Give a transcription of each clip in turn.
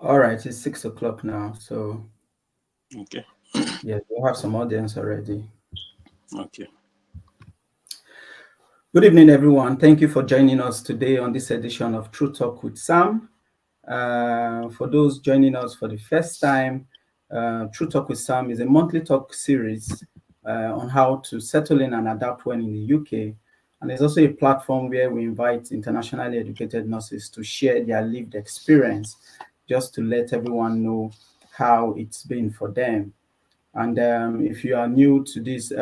All right, it's 6 o'clock now, so Okay. yeah, we'll have some audience already. Okay. Good evening, everyone. Thank you for joining us today on this edition of True Talk with Sam. For those joining us for the first time, True Talk with Sam is a monthly talk series on how to settle in and adapt when in the UK. And there's also a platform where we invite internationally educated nurses to share their lived experience, just to let everyone know how it's been for them. And if you are new to this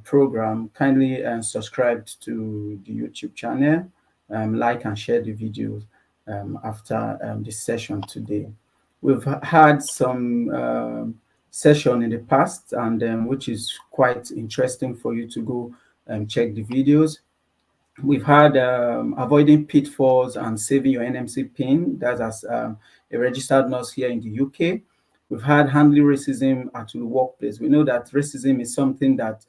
program, kindly subscribe to the YouTube channel, like and share the videos after this session today. We've had some session in the past, and which is quite interesting for you to go check the videos. We've had avoiding pitfalls and saving your NMC PIN. That's as a registered nurse here in the UK. We've had handling racism at the workplace. We know that racism is something that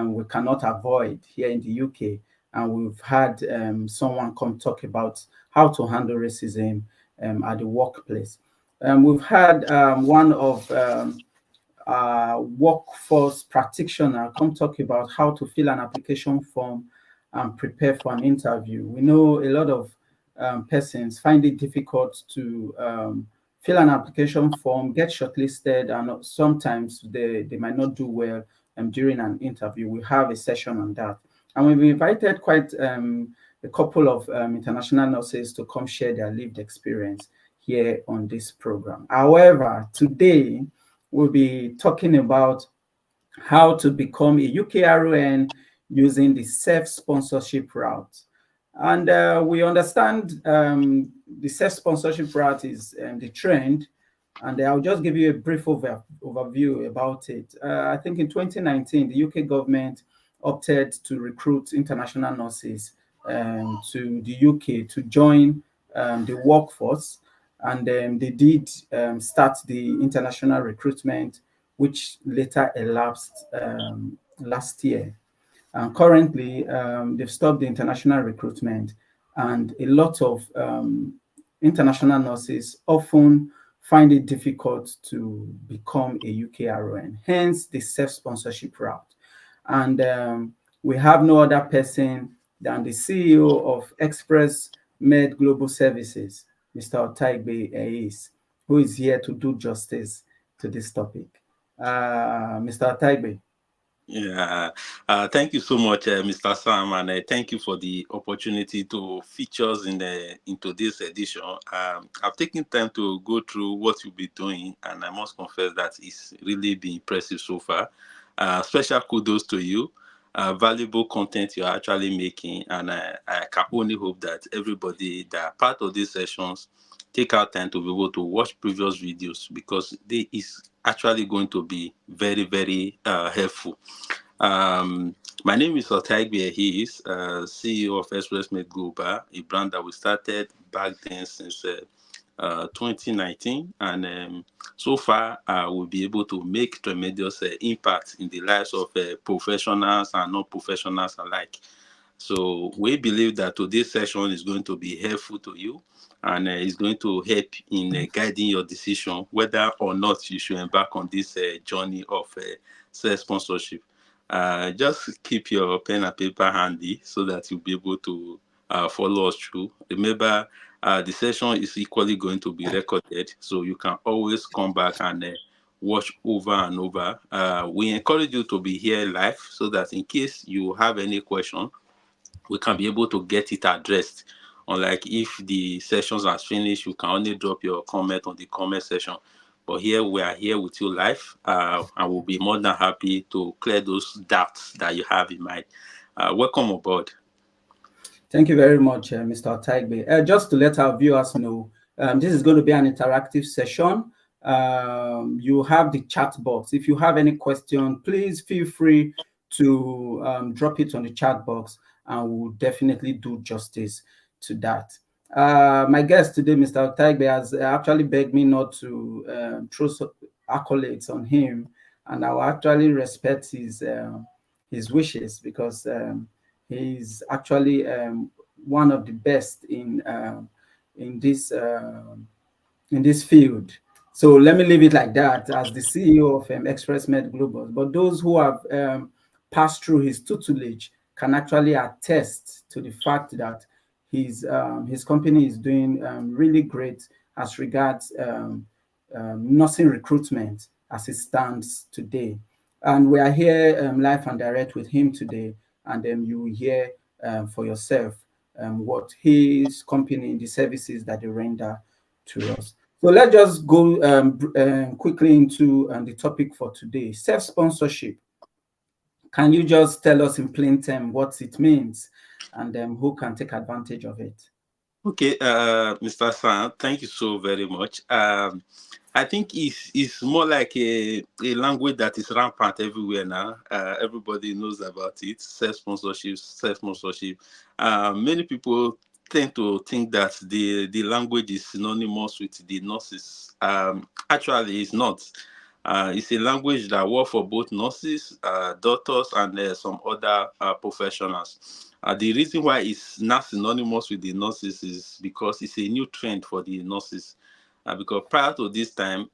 we cannot avoid here in the UK. And we've had someone come talk about how to handle racism at the workplace. We've had one of workforce practitioner come talk about how to fill an application form and prepare for an interview. We know a lot of persons find it difficult to fill an application form, get shortlisted, and sometimes they might not do well during an interview. We have a session on that. And we've invited quite a couple of international nurses to come share their lived experience here on this program. However, today we'll be talking about how to become a UKRON using the self-sponsorship route. And we understand the self-sponsorship route is the trend, and I'll just give you a brief overview about it. I think in 2019, the UK government opted to recruit international nurses to the UK to join the workforce, and they did start the international recruitment, which later elapsed last year. And currently, they've stopped the international recruitment, and a lot of international nurses often find it difficult to become a UKRON, hence the self-sponsorship route. And we have no other person than the CEO of ExpressMed Global Services, Mr. Otaigbe Ehis, who is here to do justice to this topic. Mr. Otaigbe. Yeah. Thank you so much, Mr. Sam, and thank you for the opportunity to feature us into this edition. I've taken time to go through what you'll be doing, and I must confess that it's really been impressive so far. Special kudos to you. Valuable content you're actually making, and I can only hope that everybody that are part of these sessions take out time to be able to watch previous videos, because they is actually going to be very, very helpful. My name is Otaigbe Ehis, CEO of ExpressMed Global, a brand that we started back then since 2019, and so far we'll be able to make tremendous impact in the lives of professionals and non-professionals alike. So we believe that today's session is going to be helpful to you, and is going to help in guiding your decision whether or not you should embark on this journey of self-sponsorship. Just keep your pen and paper handy so that you'll be able to follow us through. Remember, the session is equally going to be recorded, so you can always come back and watch over and over. We encourage you to be here live so that in case you have any question, we can be able to get it addressed. Unlike if the sessions are finished, you can only drop your comment on the comment section. But here we are here with you live, and we'll be more than happy to clear those doubts that you have in mind. Welcome aboard. Thank you very much, Mr. Otaigbe. Just to let our viewers know, this is going to be an interactive session. You have the chat box. If you have any question, please feel free to drop it on the chat box, and we'll definitely do justice to that. My guest today, Mr. Otaigbe, has actually begged me not to throw accolades on him, and I will actually respect his wishes, because he's actually one of the best in this in this field. So let me leave it like that as the CEO of ExpressMed Global. But those who have passed through his tutelage can actually attest to the fact that his company is doing really great as regards nursing recruitment as it stands today. And we are here live and direct with him today, and you will hear for yourself what his company, the services that they render to us. So let's just go quickly into the topic for today, self-sponsorship. Can you just tell us in plain terms what it means and who can take advantage of it? Okay, Mr. San, thank you so very much. I think it's more like a language that is rampant everywhere now. Everybody knows about it. Self-sponsorship, self-sponsorship. Many people tend to think that the language is synonymous with the nurses. Actually, it's not. It's a language that works for both nurses, doctors, and some other professionals. The reason why it's not synonymous with the nurses is because it's a new trend for the nurses. Because prior to this time,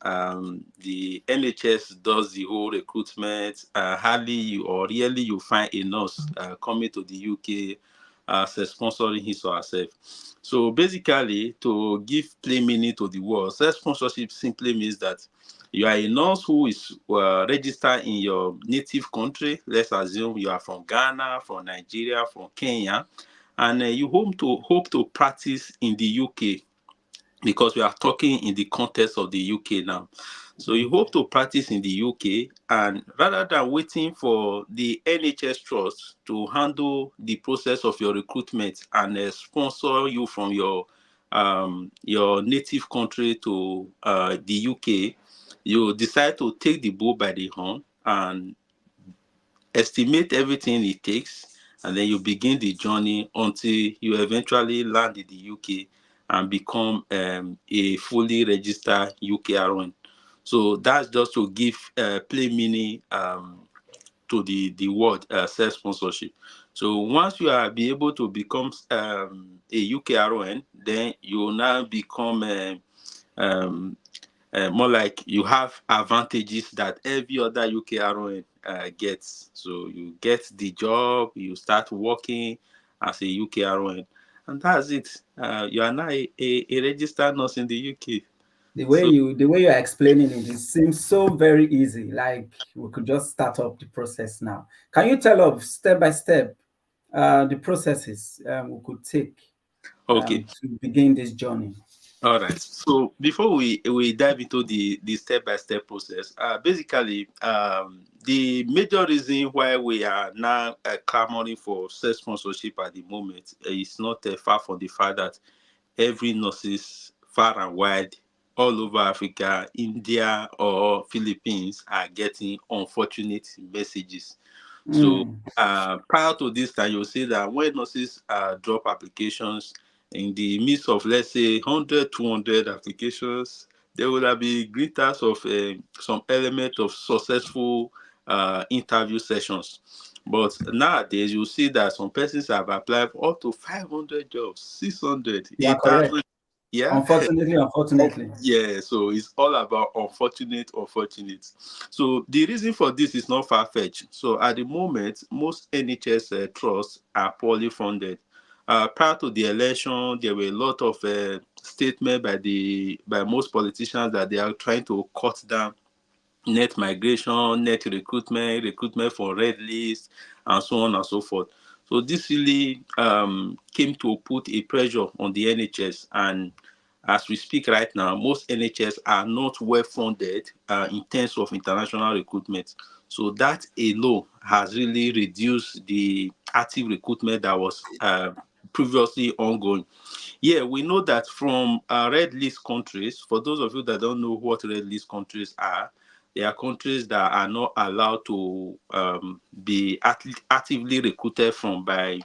the NHS does the whole recruitment. Hardly or rarely you find a nurse coming to the UK sponsoring his or herself. So basically, to give plain meaning to the word, self-sponsorship simply means that you are a nurse who is registered in your native country. Let's assume you are from Ghana, from Nigeria, from Kenya, and you hope to practice in the UK, because we are talking in the context of the UK now. So you hope to practice in the UK, and rather than waiting for the NHS trust to handle the process of your recruitment and sponsor you from your native country to the UK, you decide to take the bull by the horn and estimate everything it takes, and then you begin the journey until you eventually land in the UK and become a fully registered UKRN. So that's just to give plain meaning to the word self-sponsorship. So once you are be able to become a UKRN, then you will now become um, more like you have advantages that every other UKRN gets. So you get the job, you start working as a UKRN, and that's it. You are now a registered nurse in the UK. The way So you're explaining it, it seems so very easy. Like we could just start up the process now. Can you tell us step by step the processes we could take okay. to begin this journey? All right. So before we dive into the step-by-step process, basically, the major reason why we are now clamoring for self-sponsorship at the moment is not far from the fact that every nurses far and wide, all over Africa, India, or Philippines are getting unfortunate messages. So prior to this time, you'll see that when nurses drop applications in the midst of, let's say, 100, 200 applications, there will be glitters of some element of successful interview sessions. But nowadays, you see that some persons have applied for up to 500 jobs, 600, You are correct. 8,000. Yeah. Unfortunately. Yeah, so it's all about unfortunate. So the reason for this is not far-fetched. So at the moment, most NHS trusts are poorly funded. Prior to the election, there were a lot of statements by most politicians that they are trying to cut down net migration, net recruitment for red list, and so on and so forth. So this really came to put a pressure on the NHS. And as we speak right now, most NHS are not well funded in terms of international recruitment. So that alone has really reduced the active recruitment that was previously ongoing. Yeah, we know that from red list countries. For those of you that don't know what red list countries are, they are countries that are not allowed to be actively recruited from by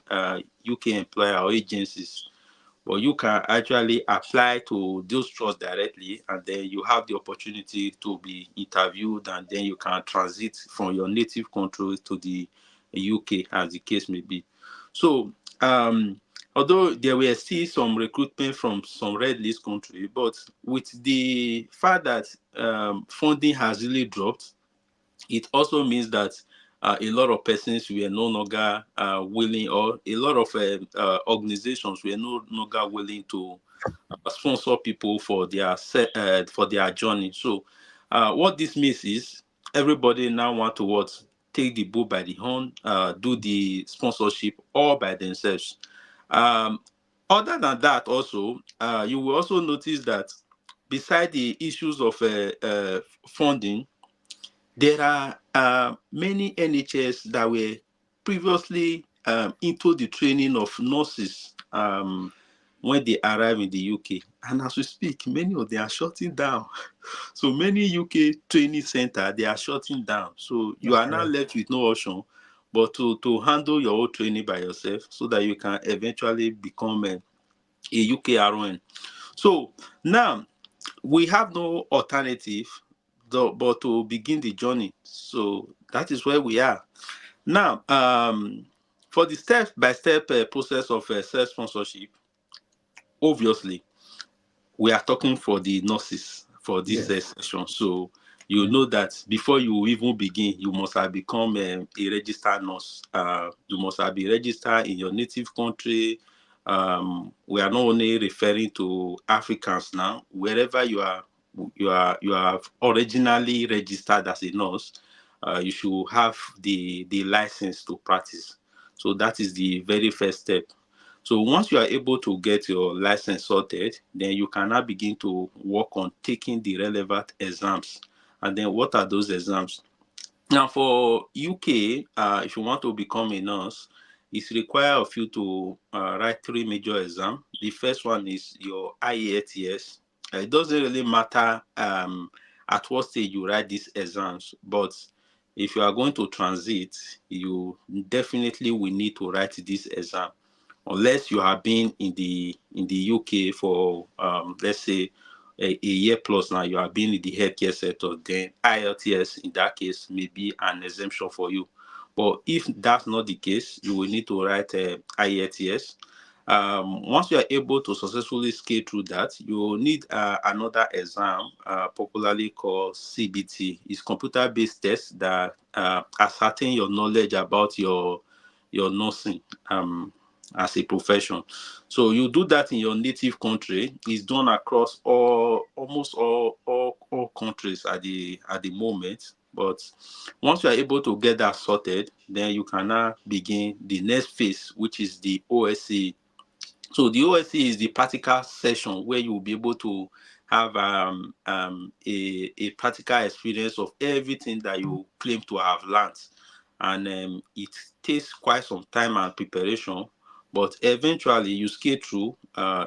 UK employer or agencies. But you can actually apply to those trusts directly, and then you have the opportunity to be interviewed, and then you can transit from your native country to the UK, as the case may be. So although there were still some recruitment from some red list country, but with the fact that funding has really dropped, it also means that a lot of persons were no longer willing, or a lot of organizations were no longer willing to sponsor people for their journey. So, what this means is everybody now want to take the bull by the horn, do the sponsorship all by themselves. Um, Other than that, also, you will also notice that beside the issues of funding, there are many NHS that were previously into the training of nurses when they arrive in the UK. And as we speak, many of them are shutting down. So many UK training centers, they are shutting down. So you are now left with no option but to handle your own training by yourself so that you can eventually become a UK RON. So now we have no alternative but to begin the journey. So that is where we are. Now, for the step-by-step process of self-sponsorship, obviously, we are talking for the nurses for this session. So you know that before you even begin, you must have become a registered nurse. You must have been registered in your native country. We are not only referring to Africans now. Wherever you are originally registered as a nurse, you should have the license to practice. So that is the very first step. So once you are able to get your license sorted, then you can now begin to work on taking the relevant exams. And then what are those exams? Now for UK, if you want to become a nurse, it's required of you to write 3 major exams. The first one is your IELTS. It doesn't really matter at what stage you write these exams, but if you are going to transit, you definitely will need to write this exam, unless you have been in the UK for let's say a year plus now. You have been in the healthcare sector, then IELTS in that case may be an exemption for you. But if that's not the case, you will need to write IELTS. Once you are able to successfully scale through that, you will need another exam, popularly called CBT. It's computer-based test that ascertain your knowledge about your nursing as a profession. So you do that in your native country. It's done across almost all countries at the moment. But once you are able to get that sorted, then you can now begin the next phase, which is the OSCE. So the OSCE is the practical session where you will be able to have a practical experience of everything that you claim to have learned. And it takes quite some time and preparation, but eventually you scale through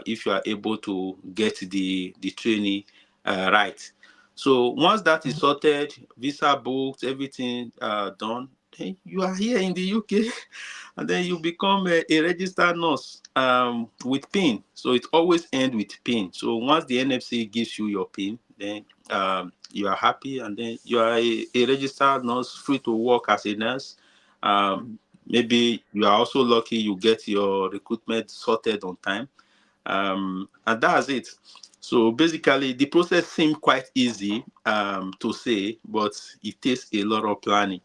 if you are able to get the training right. So once that is sorted, visa booked, everything done, then you are here in the UK and then you become a registered nurse with PIN. So it always ends with PIN. So once the NFC gives you your PIN, then you are happy, and then you are a registered nurse, free to work as a nurse. Maybe you are also lucky you get your recruitment sorted on time, and that's it. So basically, the process seems quite easy to say, but it takes a lot of planning.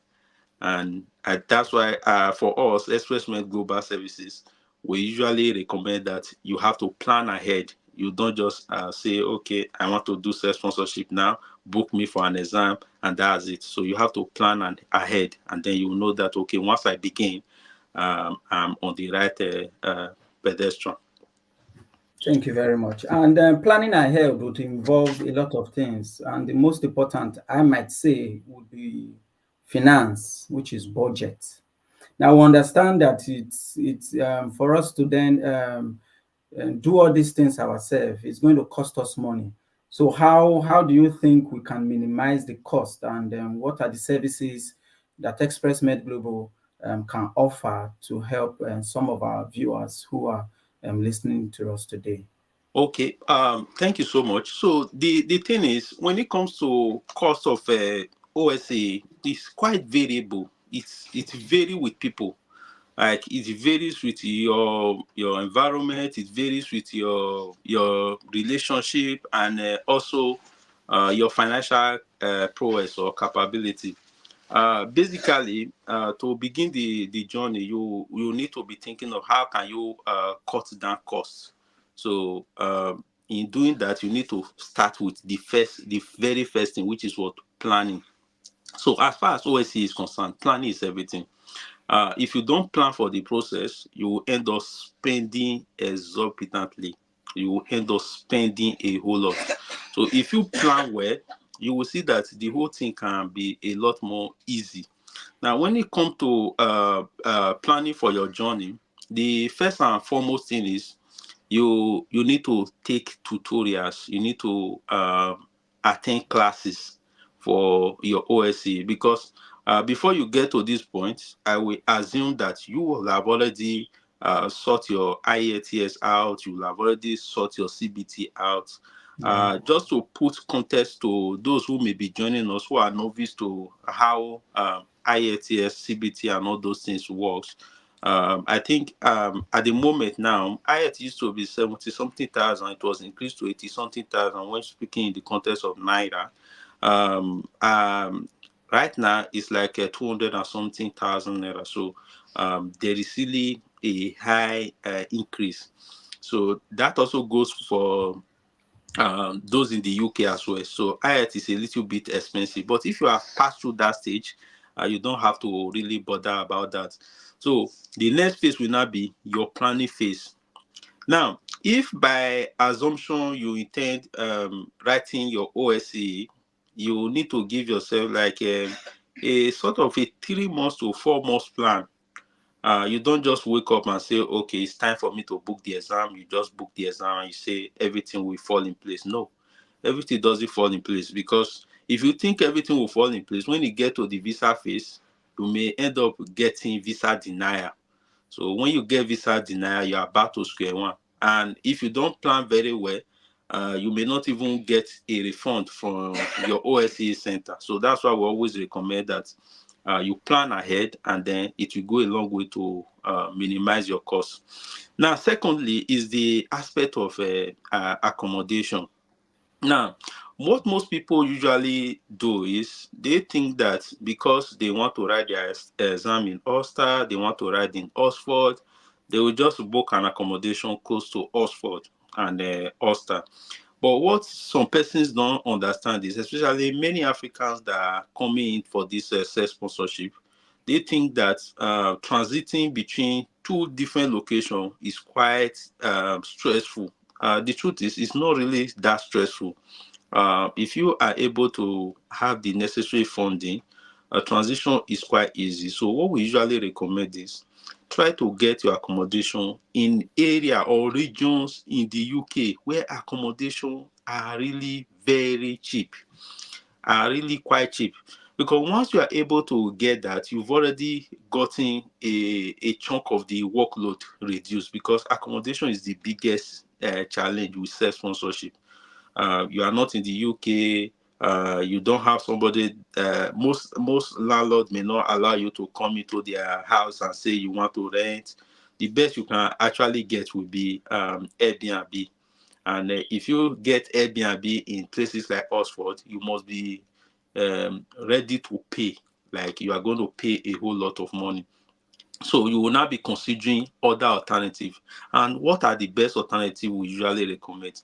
And that's why for us, ExpressMed Global Services, we usually recommend that you have to plan ahead. You don't just say, okay, I want to do self-sponsorship now, book me for an exam, and that's it. So you have to plan ahead, and then you know that, okay, once I begin, I'm on the right pedestrian. Thank you very much. And planning ahead would involve a lot of things. And the most important, I might say, would be finance, which is budget. Now, we understand that it's for us to then do all these things ourselves, it's going to cost us money. So how do you think we can minimize the cost, and what are the services that ExpressMed Global can offer to help some of our viewers who are listening to us today? Okay, thank you so much. So the thing is, when it comes to cost of OSA, it's quite variable. It's vary with people. Like it varies with your environment, it varies with your relationship, and also your financial prowess or capability. Basically, to begin the journey, you need to be thinking of how can you cut down costs. So in doing that, you need to start with the very first thing, which is what planning. So as far as OSC is concerned, planning is everything. If you don't plan for the process, you will end up spending exorbitantly. You will end up spending a whole lot. So if you plan well, you will see that the whole thing can be a lot more easy. Now, when it comes to planning for your journey, the first and foremost thing is you need to take tutorials. You need to attend classes for your OSC, because before you get to this point, I will assume that you will have already sort your IELTS out. You will have already sort your CBT out. Just to put context to those who may be joining us who are novice to how IELTS, CBT, and all those things works. I think at the moment now, IELTS used to be 70 something thousand. It was increased to 80 something thousand when speaking in the context of Naira. Right now, it's like 200 and something thousand Naira. So there is really a high increase. So that also goes for those in the UK as well. So IELTS is a little bit expensive, but if you have passed through that stage, you don't have to really bother about that. So the next phase will now be your planning phase. Now, if by assumption you intend writing your OSCE, you need to give yourself like a sort of a 3 months to 4 months plan. You don't just wake up and say, okay, it's time for me to book the exam. You just book the exam and you say everything will fall in place. No, everything doesn't fall in place, because if you think everything will fall in place, when you get to the visa phase, you may end up getting visa denial. So when you get visa denial, you're about to square one. And if you don't plan very well, you may not even get a refund from your OSCE center. So that's why we always recommend that you plan ahead, and then it will go a long way to minimize your costs. Now, secondly, is the aspect of accommodation. Now, what most people usually do is they think that because they want to write their exam in Ulster, they want to write in Oxford, they will just book an accommodation close to Oxford and Ulster. But what some persons don't understand is, especially many Africans that are coming in for this self-sponsorship, they think that transiting between two different locations is quite stressful. The truth is, it's not really that stressful. If you are able to have the necessary funding, a transition is quite easy. So what we usually recommend is try to get your accommodation in area or regions in the UK where accommodation are really very cheap, are really quite cheap. Because once you are able to get that, you've already gotten a chunk of the workload reduced, because accommodation is the biggest challenge with self-sponsorship. You are not in the UK, you don't have somebody, most landlords may not allow you to come into their house and say you want to rent. The best you can actually get will be Airbnb. And if you get Airbnb in places like Oxford, you must be ready to pay. Like you are going to pay a whole lot of money. So you will now be considering other alternatives. And what are the best alternatives we usually recommend?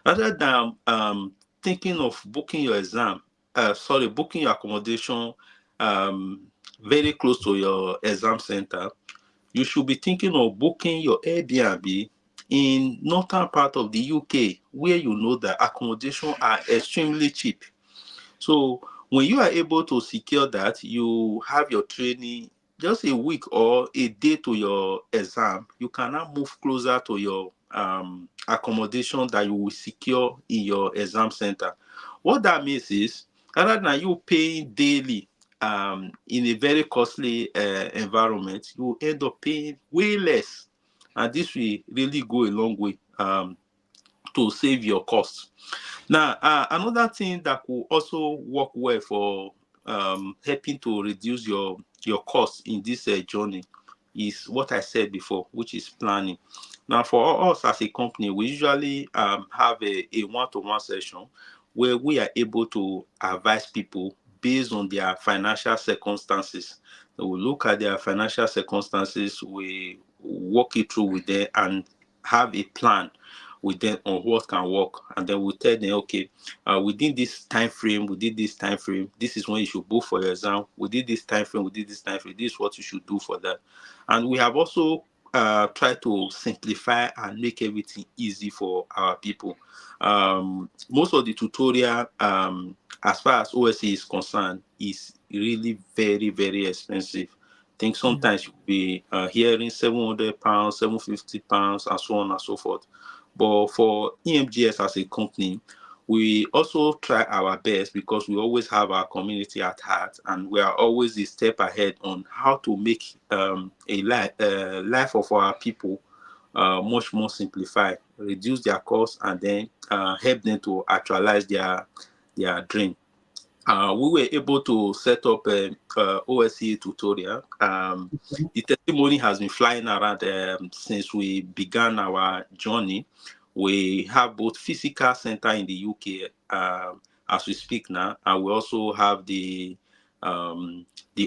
Rather than thinking of booking your booking your accommodation very close to your exam center, you should be thinking of booking your Airbnb in northern part of the UK, where you know that accommodation are extremely cheap. So when you are able to secure that, you have your training just a week or a day to your exam, you can now move closer to your accommodation that you will secure in your exam center. What that means is, rather than you paying daily in a very costly environment, you will end up paying way less. And this will really go a long way to save your costs. Now, another thing that could also work well for helping to reduce your costs in this journey is what I said before, which is planning. Now, for us as a company, we usually have a one-to-one session where we are able to advise people based on their financial circumstances. So we look at their financial circumstances, we walk it through with them and have a plan with them on what can work, and then we tell them, okay, within this time frame, this is when you should book for your exam. Within this time frame, this is what you should do for that. And we have also tried to simplify and make everything easy for our people. Most of the tutorial, as far as OSC is concerned, is really very, very expensive. I think sometimes you'll be hearing £700, £750, and so on and so forth. But for EMGS as a company, we also try our best because we always have our community at heart, and we are always a step ahead on how to make a life of our people much more simplified, reduce their costs, and then help them to actualize their dream. We were able to set up a OSCE tutorial. The testimony has been flying around since we began our journey. We have both physical center in the UK as we speak now, and we also have the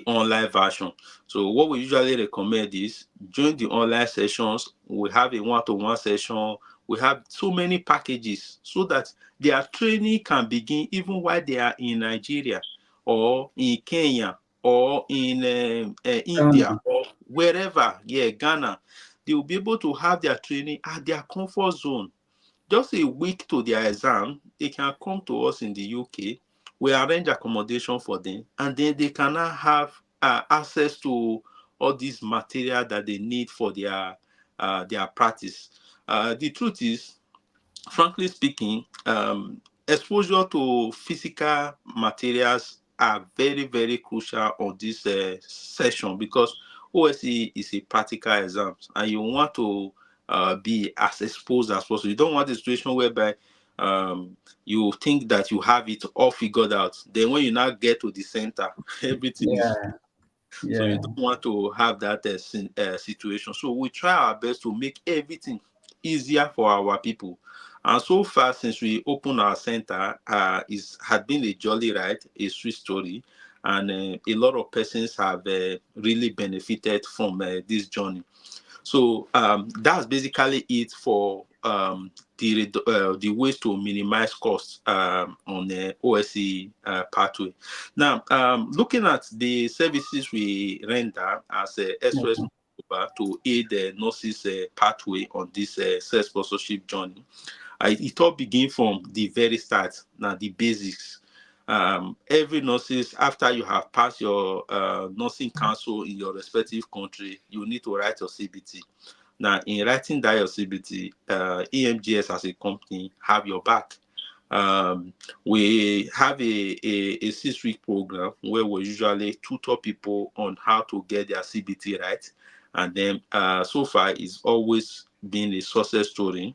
online version. So what we usually recommend is during the online sessions, we have a one-to-one session. We have so many packages so that their training can begin even while they are in Nigeria or in Kenya or in India or wherever, Ghana. They will be able to have their training at their comfort zone. Just a week to their exam, they can come to us in the UK. We arrange accommodation for them, and then they can now have access to all this material that they need for their practice. The truth is, frankly speaking, exposure to physical materials are very, very crucial on this session, because OSCE is a practical exam, and you want to be as exposed as possible. You don't want a situation whereby you think that you have it all figured out. Then when you now get to the center, everything is. So you don't want to have that situation. So we try our best to make everything easier for our people. And so far, since we opened our center, it had been a jolly ride, a sweet story, and a lot of persons have really benefited from this journey. So that's basically it for the ways to minimize costs on the OSCE pathway. Now, looking at the services we render as a ExpressMed to aid the nurses pathway on this self-sponsorship journey, it all begins from the very start. Now, the basics. Every nurses, after you have passed your nursing council in your respective country, you need to write your CBT. Now, in writing that your CBT, EMGS as a company have your back. We have a 6-week program where we usually tutor people on how to get their CBT right. And then so far, it's always been a success story.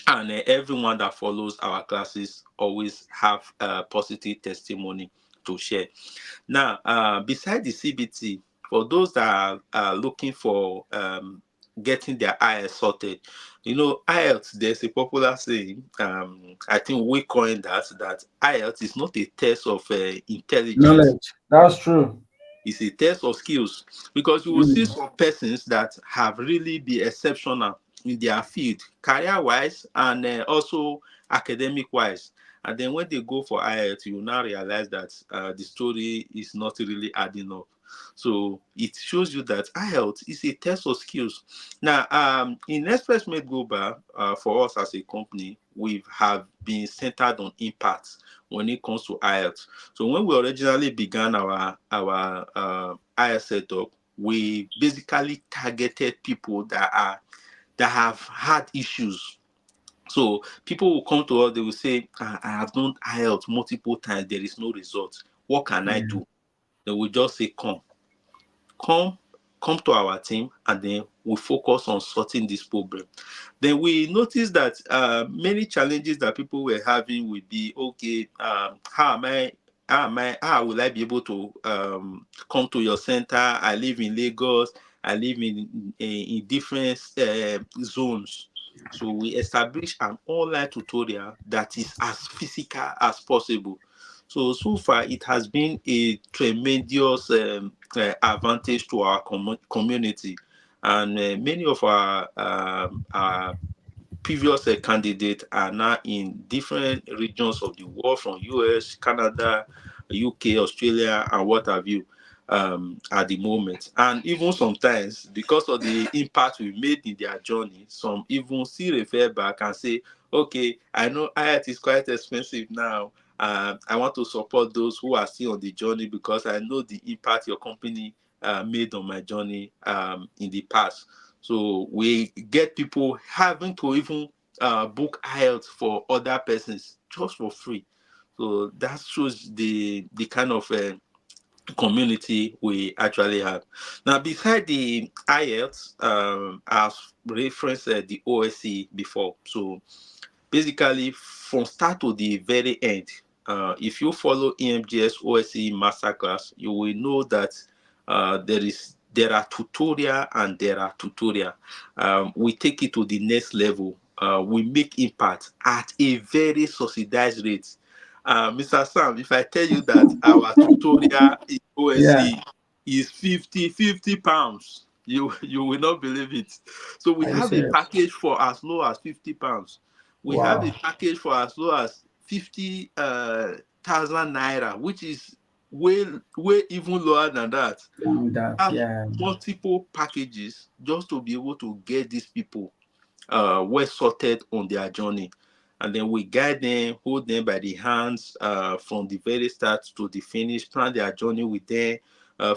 And everyone that follows our classes always have a positive testimony to share. Now, beside the CBT, for those that are looking for getting their IELTS sorted, IELTS, there's a popular saying, I think we coined that IELTS is not a test of intelligence. Knowledge. That's true. It's a test of skills, because you will see some persons that have really been exceptional in their field, career-wise and also academic-wise. And then when they go for IELTS, you will now realize that the story is not really adding up. So it shows you that IELTS is a test of skills. Now, in ExpressMed Global, for us as a company, we have been centered on impact when it comes to IELTS. So when we originally began our IELTS setup, we basically targeted people that have had issues. So people will come to us, they will say, I have done IELTS multiple times, there is no result. What can I do? They will just say, come to our team, and then we focus on sorting this problem. Then we noticed that many challenges that people were having would be, okay, how will I be able to come to your center? I live in Lagos. I live in different zones. So we establish an online tutorial that is as physical as possible. So far, it has been a tremendous advantage to our community, and many of our previous candidates are now in different regions of the world, from US, Canada, UK, Australia, and what have you, at the moment. And even sometimes, because of the impact we made in their journey, some even still refer back and say, okay, I know IELTS is quite expensive now. I want to support those who are still on the journey because I know the impact your company made on my journey in the past. So we get people having to even book IELTS for other persons just for free. So that shows the kind of community we actually have. Now, beside the IELTS, I've referenced the OSCE before. So basically, from start to the very end, if you follow EMGS OSCE Masterclass, you will know that there are tutorial and there are tutorial. We take it to the next level. We make impact at a very subsidized rate. Mr. Sam, if I tell you that our tutorial in Yeah, OSCE is 50 pounds, you will not believe it. So we are you have a serious? package for as low as 50 pounds. We have a Wow. package for as low as 50,000 naira, which is way even lower than that. And that, Have yeah, multiple packages just to be able to get these people well sorted on their journey. And then we guide them, hold them by the hands from the very start to the finish, plan their journey with them.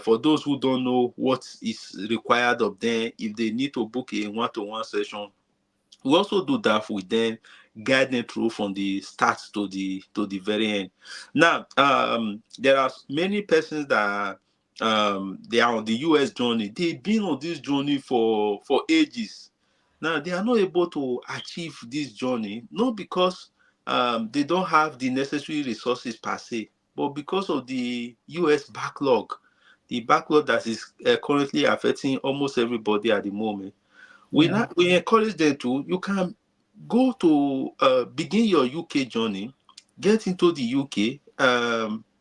For those who don't know what is required of them, if they need to book a one-to-one session, we also do that with them, guide them through from the start to the very end. Now, there are many persons that they are on the US journey. They've been on this journey for ages. Now they are not able to achieve this journey, not because they don't have the necessary resources per se, but because of the US backlog, the backlog that is currently affecting almost everybody at the moment. yeah, We encourage them to, you can go to begin your UK journey, get into the UK.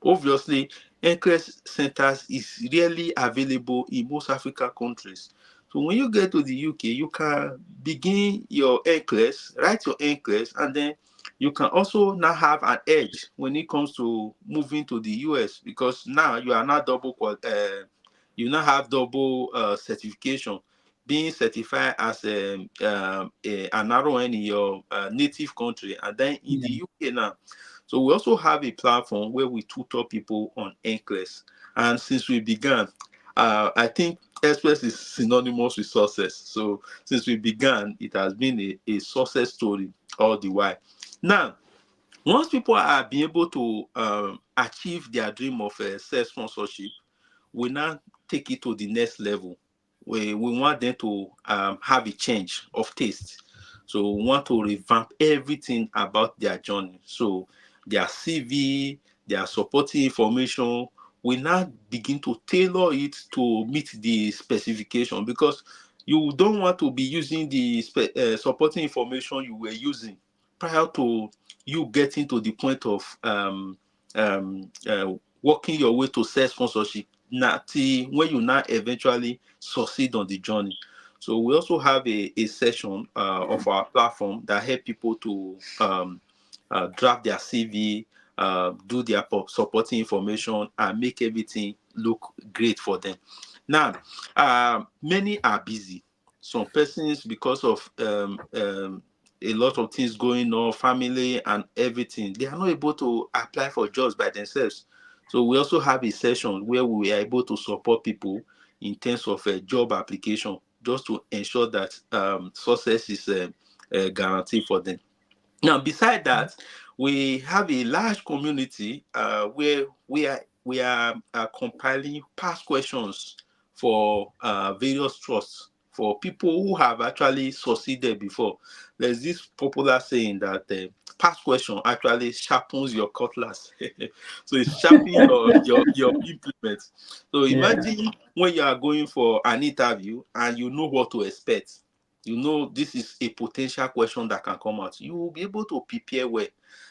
Obviously, NCLEX centers is really available in most African countries. So when you get to the UK, you can begin your NCLEX, write your NCLEX, and then you can also now have an edge when it comes to moving to the US, because now you are not you now have double certification, being certified as an RON in your native country and then in yeah. the UK now. So we also have a platform where we tutor people on NCLEX. And since we began, I think Express is synonymous with success. So since we began, it has been a success story all the while. Now, once people are being able to achieve their dream of self-sponsorship, we now take it to the next level. We want them to have a change of taste. So we want to revamp everything about their journey. So their CV, their supporting information, we now begin to tailor it to meet the specification, because you don't want to be using the supporting information you were using prior to you getting to the point of working your way to self-sponsorship, when you now eventually succeed on the journey. So we also have a session of our platform that help people to draft their CV, do their supporting information, and make everything look great for them. Now, many are busy. Some persons, because of a lot of things going on, family and everything, they are not able to apply for jobs by themselves. So we also have a session where we are able to support people in terms of a job application, just to ensure that success is guaranteed for them. Now, beside that, we have a large community where we are compiling past questions for various trusts for people who have actually succeeded before. There's this popular saying that past question actually sharpens your cutlass. So it's sharpening your implement. So Yeah. imagine when you are going for an interview and you know what to expect. You know this is a potential question that can come out. You will be able to prepare well.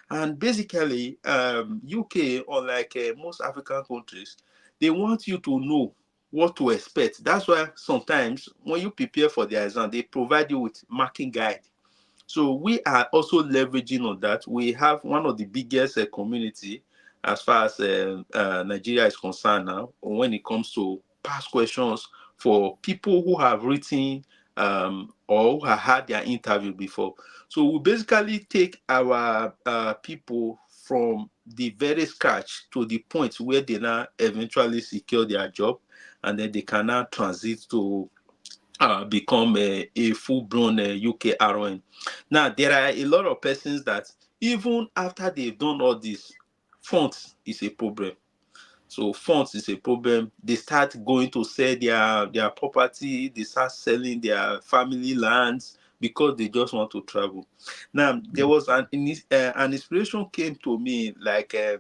And basically, UK, unlike most African countries, they want you to know what to expect. That's why sometimes when you prepare for the exam, they provide you with marking guide. So we are also leveraging on that. We have one of the biggest community as far as Nigeria is concerned now when it comes to past questions for people who have written or who have had their interview before. So we basically take our people from the very scratch to the point where they now eventually secure their job, and then they can now transit to become a full-blown UK RON. Now, there are a lot of persons that even after they've done all this, funds is a problem. So funds is a problem. They start going to sell their property. They start selling their family lands because they just want to travel. Now, there was an inspiration came to me like that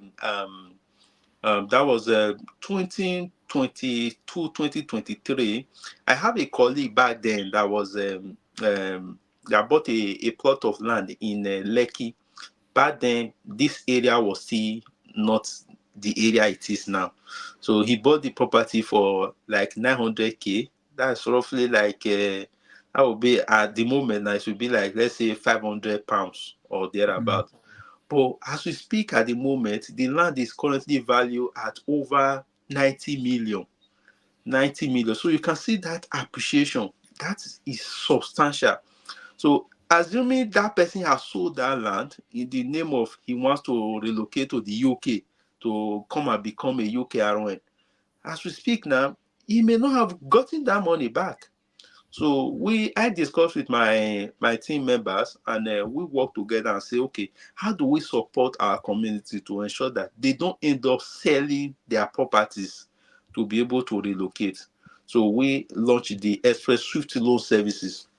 was 2022, 2023. I have a colleague back then that was that bought a plot of land in Lekki. Back then, this area was still not the area it is now. So he bought the property for like 900K. That's roughly like that would be at the moment. Now it should be like, let's say, £500 or thereabout. But as we speak at the moment, the land is currently valued at over 90 million. 90 million. So you can see that appreciation. That is substantial. So assuming that person has sold that land in the name of he wants to relocate to the UK to come and become a UK RON. As we speak now, he may not have gotten that money back. So I discussed with my team members, and we work together and say, okay, how do we support our community to ensure that they don't end up selling their properties to be able to relocate? So we launched the Express Swift Loan Services.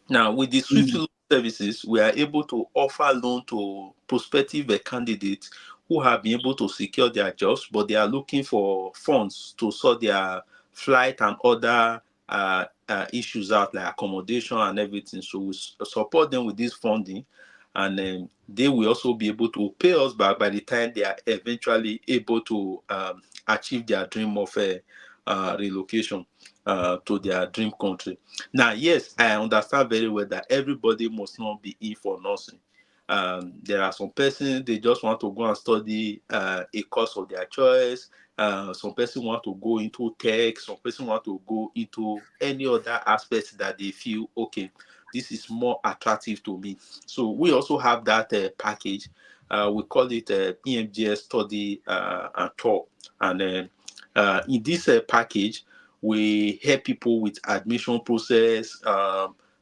Now, with the Swift Loan Services, we are able to offer loan to prospective candidates who have been able to secure their jobs, but they are looking for funds to sort their flight and other issues out, like accommodation and everything. So we support them with this funding, and they will also be able to pay us back by the time they are eventually able to achieve their dream of relocation to their dream country. Now, yes, I understand very well that everybody must not be in for nursing. There are some persons, they just want to go and study a course of their choice. Some person want to go into tech. Some person want to go into any other aspects that they feel, okay, this is more attractive to me. So we also have that package. We call it EMGS study and tour. And in this package, we help people with admission process,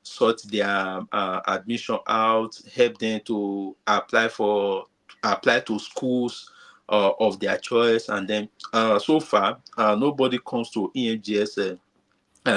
sort their admission out, help them to apply to schools of their choice, and then so far nobody comes to EMGS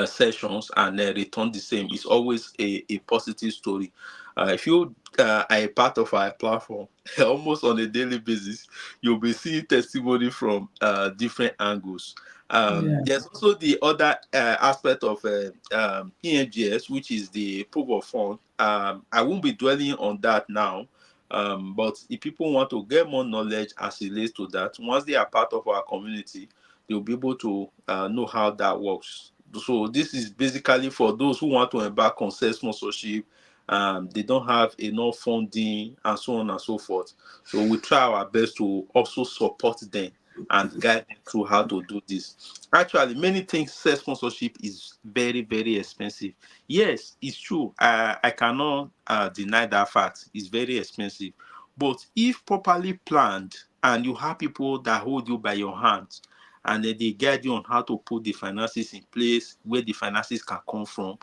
sessions and return the same. It's always a positive story. If you are a part of our platform, almost on a daily basis, you'll be seeing testimony from different angles. Yeah. There's also the other aspect of EMGS, which is the proof of fund. I won't be dwelling on that now. But if people want to get more knowledge as it relates to that, once they are part of our community, they'll be able to know how that works. So this is basically for those who want to embark on self-sponsorship. They don't have enough funding and so on and so forth. So we try our best to also support them and guide them through how to do this. Actually, many things self-sponsorship is very, very expensive. Yes, it's true. I cannot deny that fact. It's very expensive. But if properly planned and you have people that hold you by your hand, and then they guide you on how to put the finances in place, where the finances can come from,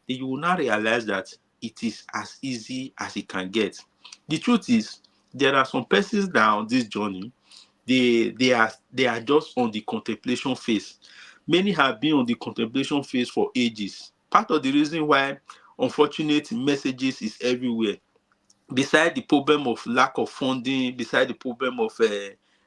then you will now realize that it is as easy as it can get. The truth is, there are some persons that are on this journey, they are just on the contemplation phase. Many have been on the contemplation phase for ages, part of the reason why unfortunate messages is everywhere, beside the problem of lack of funding, beside the problem of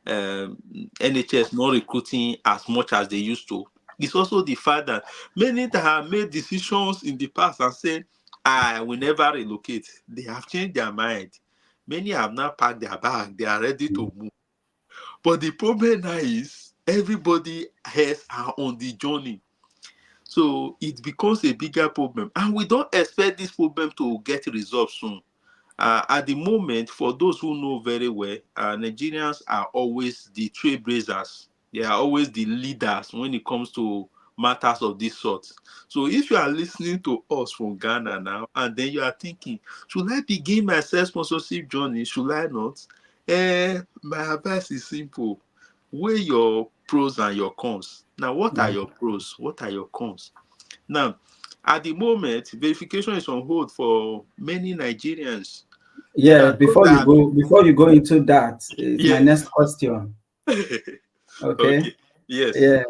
NHS not recruiting as much as they used to, it's also the fact that many that have made decisions in the past and said, I will never relocate, they have changed their mind. Many have now packed their bag, they are ready to move. But the problem now is everybody else are on the journey. So it becomes a bigger problem. And we don't expect this problem to get resolved soon. At the moment, for those who know very well, Nigerians are always the trailblazers. They are always the leaders when it comes to matters of this sort. So if you are listening to us from Ghana now, and then you are thinking, should I begin my self-sponsorship journey? Should I not? My advice is simple. Weigh your pros and your cons. Now, what are your pros? What are your cons? Now, at the moment, verification is on hold for many Nigerians. Yeah, before you go into that, is my next question. Okay. Yes. Yeah.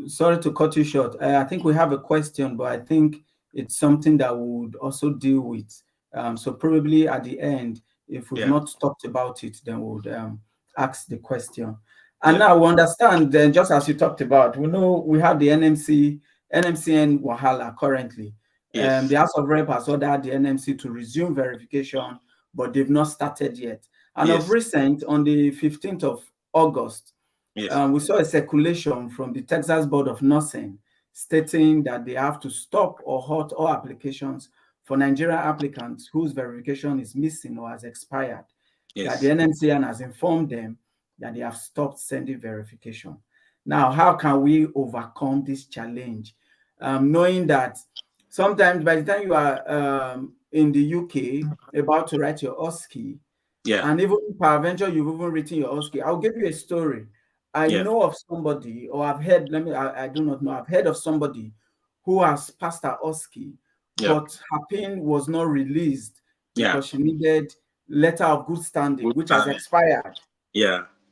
Sorry to cut you short. I think we have a question, but I think it's something that we would also deal with. So probably at the end, if we've not talked about it, then we'll ask the question. And now we understand, then, just as you talked about, we know we have the NMCN Wahala currently. The House of Rep has ordered the NMC to resume verification, but they've not started yet. And of recent, on the 15th of August, we saw a circulation from the Texas Board of Nursing stating that they have to stop or halt all applications for Nigerian applicants whose verification is missing or has expired. That the NMCN has informed them that they have stopped sending verification. Now, how can we overcome this challenge? Knowing that sometimes by the time you are in the UK about to write your OSCE, and even peradventure you've even written your OSCE, I'll give you a story. I know of somebody, or I've heard, I do not know, I've heard of somebody who has passed her OSCE, but her PIN was not released because she needed letter of good standing, which has expired.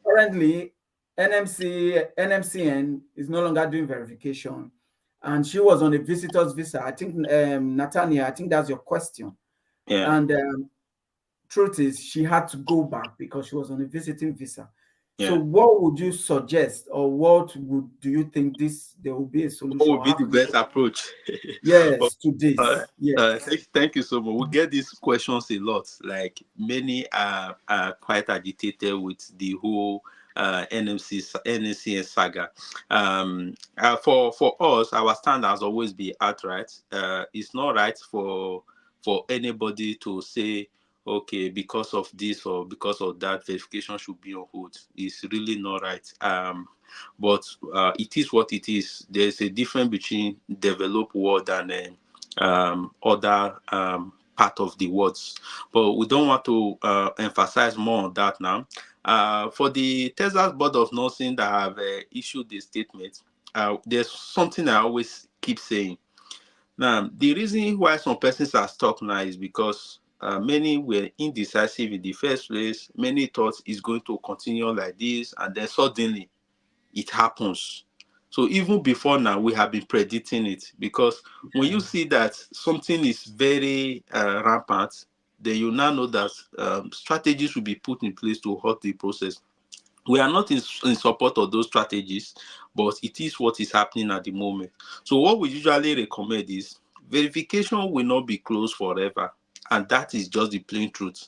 Currently, NMCN is no longer doing verification, and she was on a visitor's visa. I think, Nathania, I think that's your question. And truth is, she had to go back because she was on a visiting visa. So what would you suggest, or do you think there will be a solution? What would be the best approach? Yes, to this. Thank you so much. We get these questions a lot. Like, many are quite agitated with the whole NMCN saga. For us, our stand has always been outright. It's not right for anybody to say, okay, because of this or because of that, verification should be on hold. It's really not right. But it is what it is. There's a difference between developed world and other part of the words. But we don't want to emphasize more on that now. For the Texas Board of Nursing that have issued the statement, there's something I always keep saying. Now, the reason why some persons are stuck now is because many were indecisive in the first place. Many thought it's going to continue like this, and then suddenly it happens. So even before now, we have been predicting it, because when you see that something is very rampant, then you now know that strategies will be put in place to halt the process. We are not in support of those strategies, but it is what is happening at the moment. So what we usually recommend is verification will not be closed forever, and that is just the plain truth.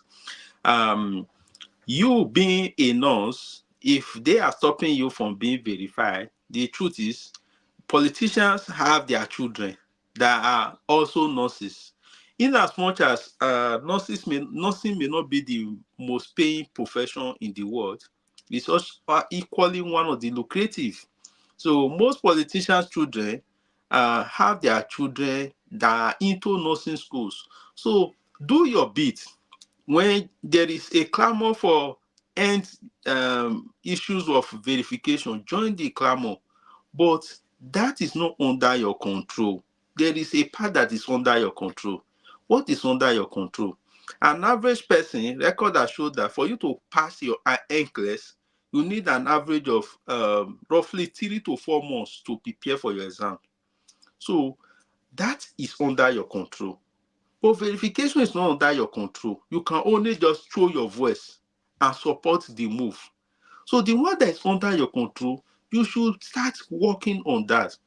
You being a nurse, if they are stopping you from being verified, the truth is politicians have their children that are also nurses. In as much as nursing may not be the most paying profession in the world, it's also equally one of the lucrative. So most politicians' children have their children that are into nursing schools. So do your bit. When there is a clamor for end issues of verification, join the clamor. But that is not under your control. There is a part that is under your control. What is under your control? An average person, record has showed that for you to pass your NCLEX, you need an average of roughly 3 to 4 months to prepare for your exam. So that is under your control. But verification is not under your control. You can only just throw your voice and support the move. So the one that is under your control, you should start working on that.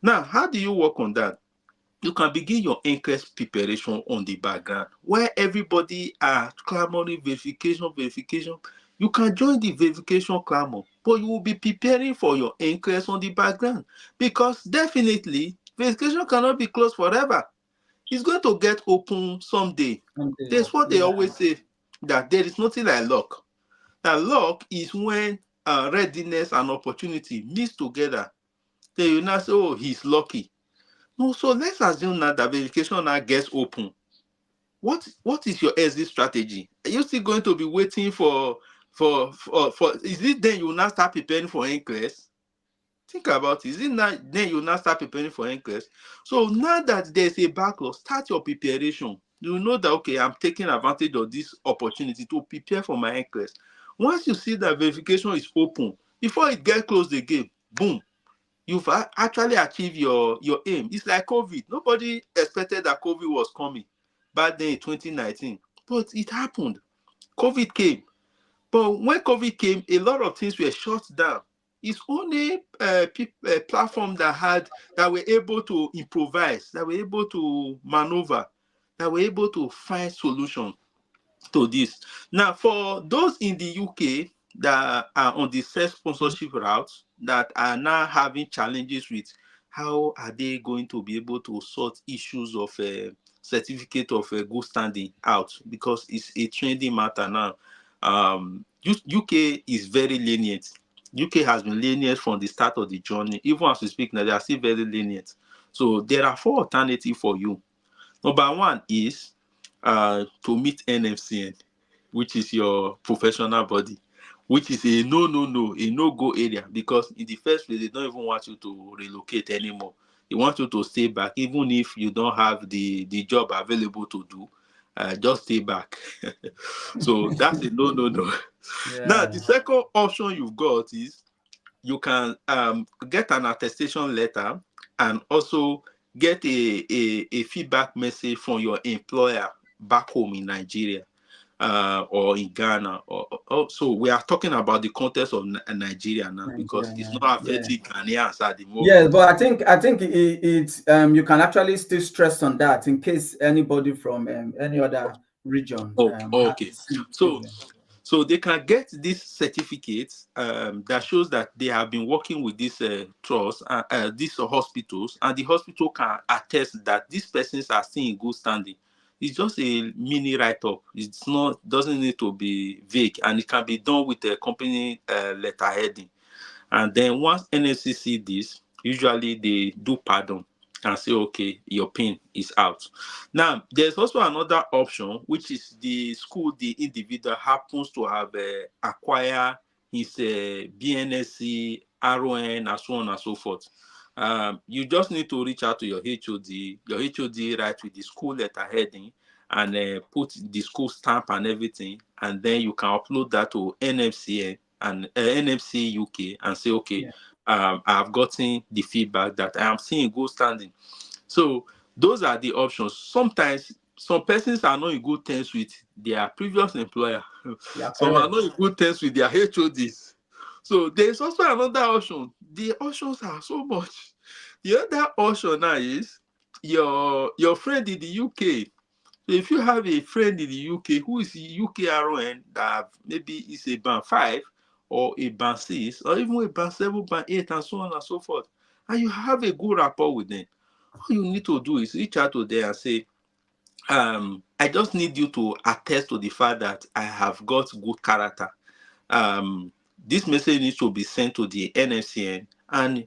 Now, how do you work on that? You can begin your EMGS preparation on the background where everybody are clamoring verification. You can join the verification clamor, but you will be preparing for your EMGS on the background, because definitely verification cannot be closed forever. It's going to get open someday. That's what they always say, that there is nothing like luck. That luck is when readiness and opportunity mix together. Then you now say, oh, he's lucky. No, so let's assume now that verification now gets open. What is your exit strategy? Are you still going to be waiting for is it then you will now start preparing for EMGS? Think about it. Is it now then you will now start preparing for EMGS? So now that there's a backlog, start your preparation. You know that, okay, I'm taking advantage of this opportunity to prepare for my EMGS. Once you see that verification is open, before it gets closed again, boom, you've actually achieved your aim. It's like COVID. Nobody expected that COVID was coming back then in 2019, but it happened. COVID came. But when COVID came, a lot of things were shut down. It's only a platform that were able to improvise, that were able to maneuver, that were able to find solutions to this. Now, for those in the UK that are on the self-sponsorship route, that are now having challenges with how are they going to be able to sort issues of a certificate of a good standing out, because it's a trending matter now. UK is very lenient. UK has been lenient from the start of the journey. Even as we speak now, they are still very lenient. So there are 4 alternatives for you. Number 1 is to meet NFCN, which is your professional body, which is a no-go area, because in the first place, they don't even want you to relocate anymore. They want you to stay back, even if you don't have the job available to do. Just stay back. So that's a no. Yeah. Now, the second option you've got is you can get an attestation letter and also get a feedback message from your employer back home in Nigeria or in Ghana. So we are talking about the context of Nigeria now, because it's not affecting Ghanaians at the moment. Yes, but I think it's you can actually still stress on that in case anybody from any other region. Okay. So they can get this certificate that shows that they have been working with this trust, these hospitals, and the hospital can attest that these persons are still in good standing. It's just a mini write-up. It's not, doesn't need to be vague, and it can be done with a company letterheading. And then once NFC see this, usually they do pardon and say, okay, your PIN is out. Now, there's also another option, which is the school the individual happens to have acquired his BNSC, RON, and so on and so forth. You just need to reach out to your HOD. Your HOD write with the school letterheading and put the school stamp and everything, and then you can upload that to NFC and NFC UK and say, okay, I've gotten the feedback that I am seeing good standing. So those are the options. Sometimes some persons are not in good terms with their previous employer. Some are not in good terms with their HODs. So there's also another option. The options are so much. The other option now is your friend in the UK. So if you have a friend in the UK who is a UK RON that maybe is a band 5 or a band 6 or even a band 7, band 8, and so on and so forth, and you have a good rapport with them, all you need to do is reach out to them and say, I just need you to attest to the fact that I have got good character. This message needs to be sent to the NFCN, and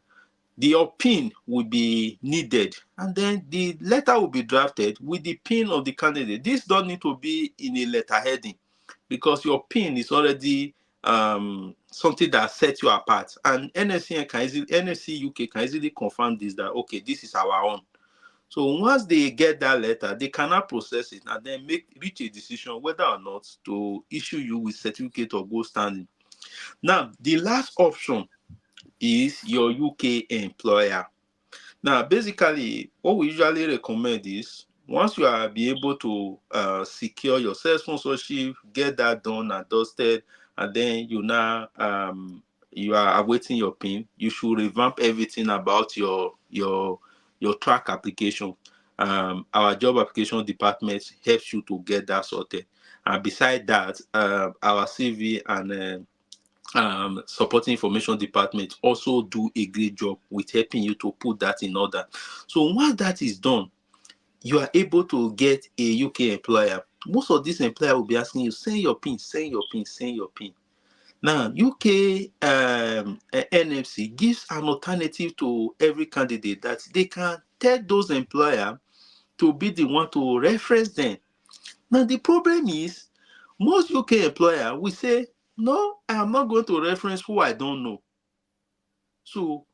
your PIN will be needed, and then the letter will be drafted with the PIN of the candidate. This don't need to be in a letter heading, because your PIN is already something that sets you apart, and NFC UK can easily confirm this, that okay, this is our own. So once they get that letter, they cannot process it and then reach a decision whether or not to issue you with certificate of good standing. Now, the last option is your UK employer. Now, basically, what we usually recommend is once you are be able to secure your self sponsorship, get that done and dusted, and then you are awaiting your PIN. You should revamp everything about your track application. Our job application department helps you to get that sorted. And beside that, our CV and supporting information department also do a great job with helping you to put that in order. So once that is done, you are able to get a UK employer. Most of these employer will be asking you, send your PIN, send your PIN, send your PIN. Now, UK NFC gives an alternative to every candidate that they can tell those employer to be the one to reference them. Now, the problem is most UK employer will say, no, I am not going to reference who I don't know. So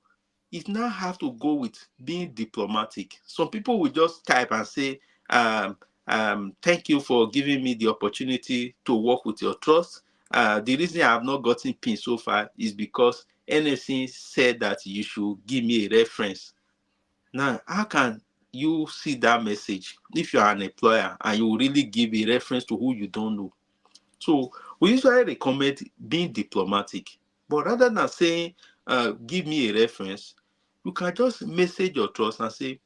it now have to go with being diplomatic. Some people will just type and say, thank you for giving me the opportunity to work with your trust. The reason I have not gotten PIN so far is because NSC said that you should give me a reference. Now, how can you see that message if you are an employer and you really give a reference to who you don't know? So we usually recommend being diplomatic, but rather than saying, give me a reference, you can just message your trust and say,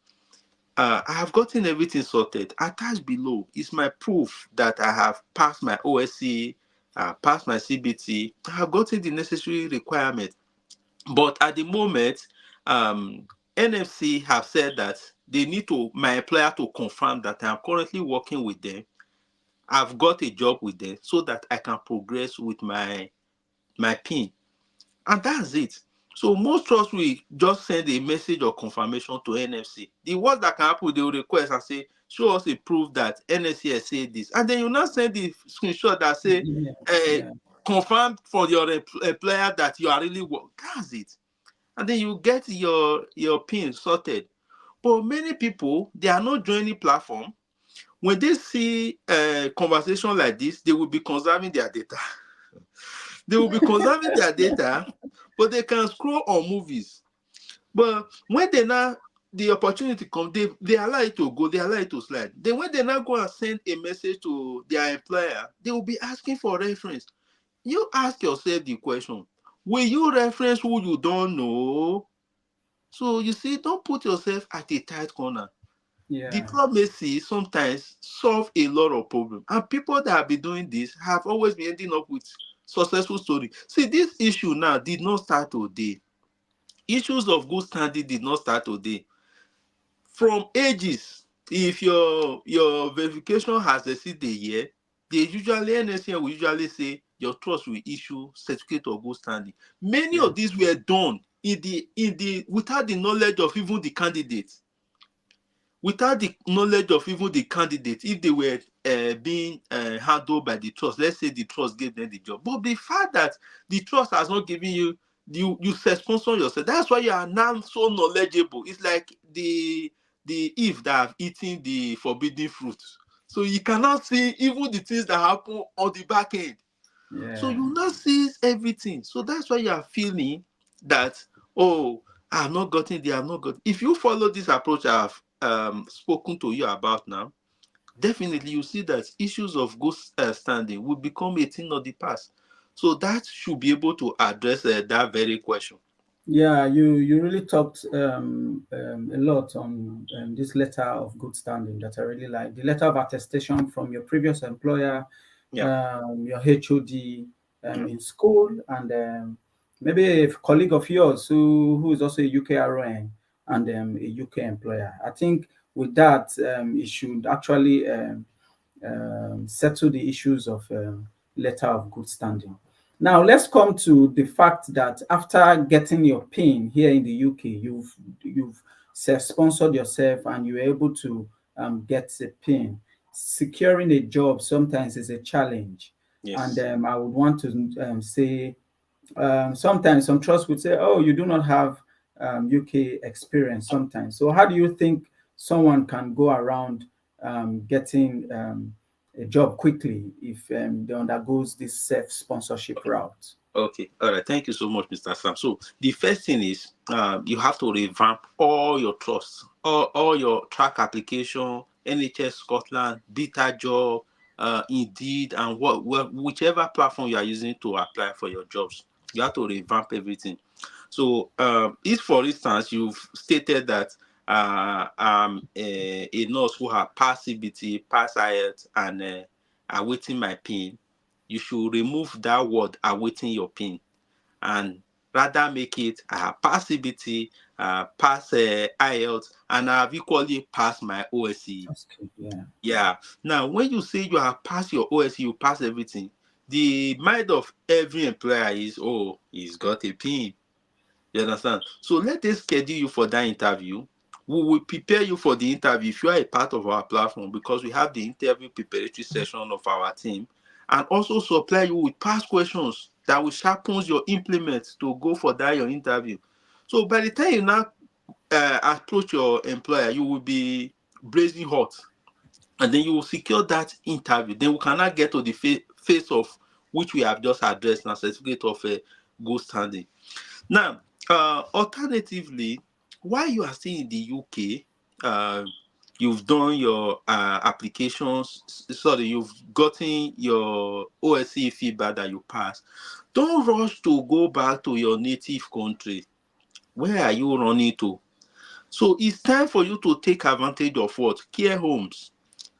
I have gotten everything sorted. Attached below is my proof that I have passed my OSCE, passed my CBT. I have gotten the necessary requirement. But at the moment, NFC have said that they need my employer to confirm that I am currently working with them. I've got a job with them so that I can progress with my PIN. And that's it. So most trusts will just send a message or confirmation to NFC. The worst that can happen, they will request and say, show us a proof that NFC has said this. And then you now send the screenshot that say, confirm for your employer that you are really working. That's it. And then you get your PIN sorted. But many people, they are not joining platform. When they see a conversation like this, they will be conserving their data. They will be conserving their data, but they can scroll on movies. But when the opportunity comes, they allow it to go, they allow it to slide. Then when they now go and send a message to their employer, they will be asking for reference. You ask yourself the question, will you reference who you don't know? So you see, don't put yourself at a tight corner. Diplomacy sometimes solve a lot of problems, and people that have been doing this have always been ending up with successful story. See, this issue now did not start today. Issues of good standing did not start today. From ages, if your verification has exceeded a year, they usually NSCN will usually say your trust will issue certificate of good standing. Many of these were done in the without the knowledge of even the candidates. Without the knowledge of even the candidate, if they were being handled by the trust, let's say the trust gave them the job. But the fact that the trust has not given you self-sponsor yourself. That's why you are now so knowledgeable. It's like the Eve that have eaten the forbidden fruit. So you cannot see even the things that happen on the back end. So you now see everything. So that's why you are feeling that, oh, I have not gotten there, I have not got. If you follow this approach I have spoken to you about now, definitely you see that issues of good standing will become a thing of the past. So that should be able to address that very question. Yeah, you really talked a lot on this letter of good standing that I really like. The letter of attestation from your previous employer, your HOD in school, and maybe a colleague of yours who is also a UKRN and a UK employer. I think with that, it should actually settle the issues of letter of good standing. Now let's come to the fact that after getting your PIN here in the UK, you've self-sponsored yourself and you're able to get a PIN. Securing a job sometimes is a challenge, and I would want to say sometimes some trusts would say, "Oh, you do not have UK experience." Sometimes, so how do you think someone can go around getting a job quickly if they undergoes this self-sponsorship route? Okay, all right. Thank you so much, Mr. Sam. So the first thing is you have to revamp all your trusts, all your track application, NHS Scotland, Beta Job, Indeed, and whichever platform you are using to apply for your jobs. You have to revamp everything. So if, for instance, you've stated that I'm a nurse who have passed CBT, passed IELTS, and awaiting my PIN, you should remove that word awaiting your PIN and rather make it pass CBT, pass IELTS, and I've equally passed my OSCE. That's good. Yeah. Yeah. Now, when you say you have passed your OSCE, you pass everything, the mind of every employer is, oh, he's got a PIN. You understand? So let us schedule you for that interview. We will prepare you for the interview if you are a part of our platform, because we have the interview preparatory session of our team, and also supply you with past questions that will sharpen your implement to go for that your interview. So by the time you now approach your employer, you will be blazing hot, and then you will secure that interview. Then we cannot get to the phase of which we have just addressed now, certificate of good standing. Now, alternatively, while you are still in the UK, you've done your applications, sorry, you've gotten your OSCE feedback that you passed. Don't rush to go back to your native country. Where are you running to? So it's time for you to take advantage of what? Care homes.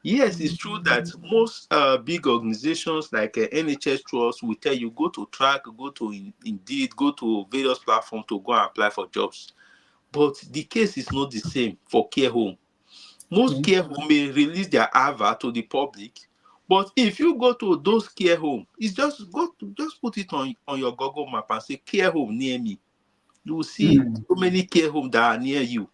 Yes, it's true that most big organizations like NHS Trust will tell you go to track, go to Indeed, go to various platforms to go and apply for jobs. But the case is not the same for care home. Most Okay. care home may release their advert to the public, but if you go to those care home, it's just put it on your Google map and say care home near me. You will see Mm. so many care homes that are near you.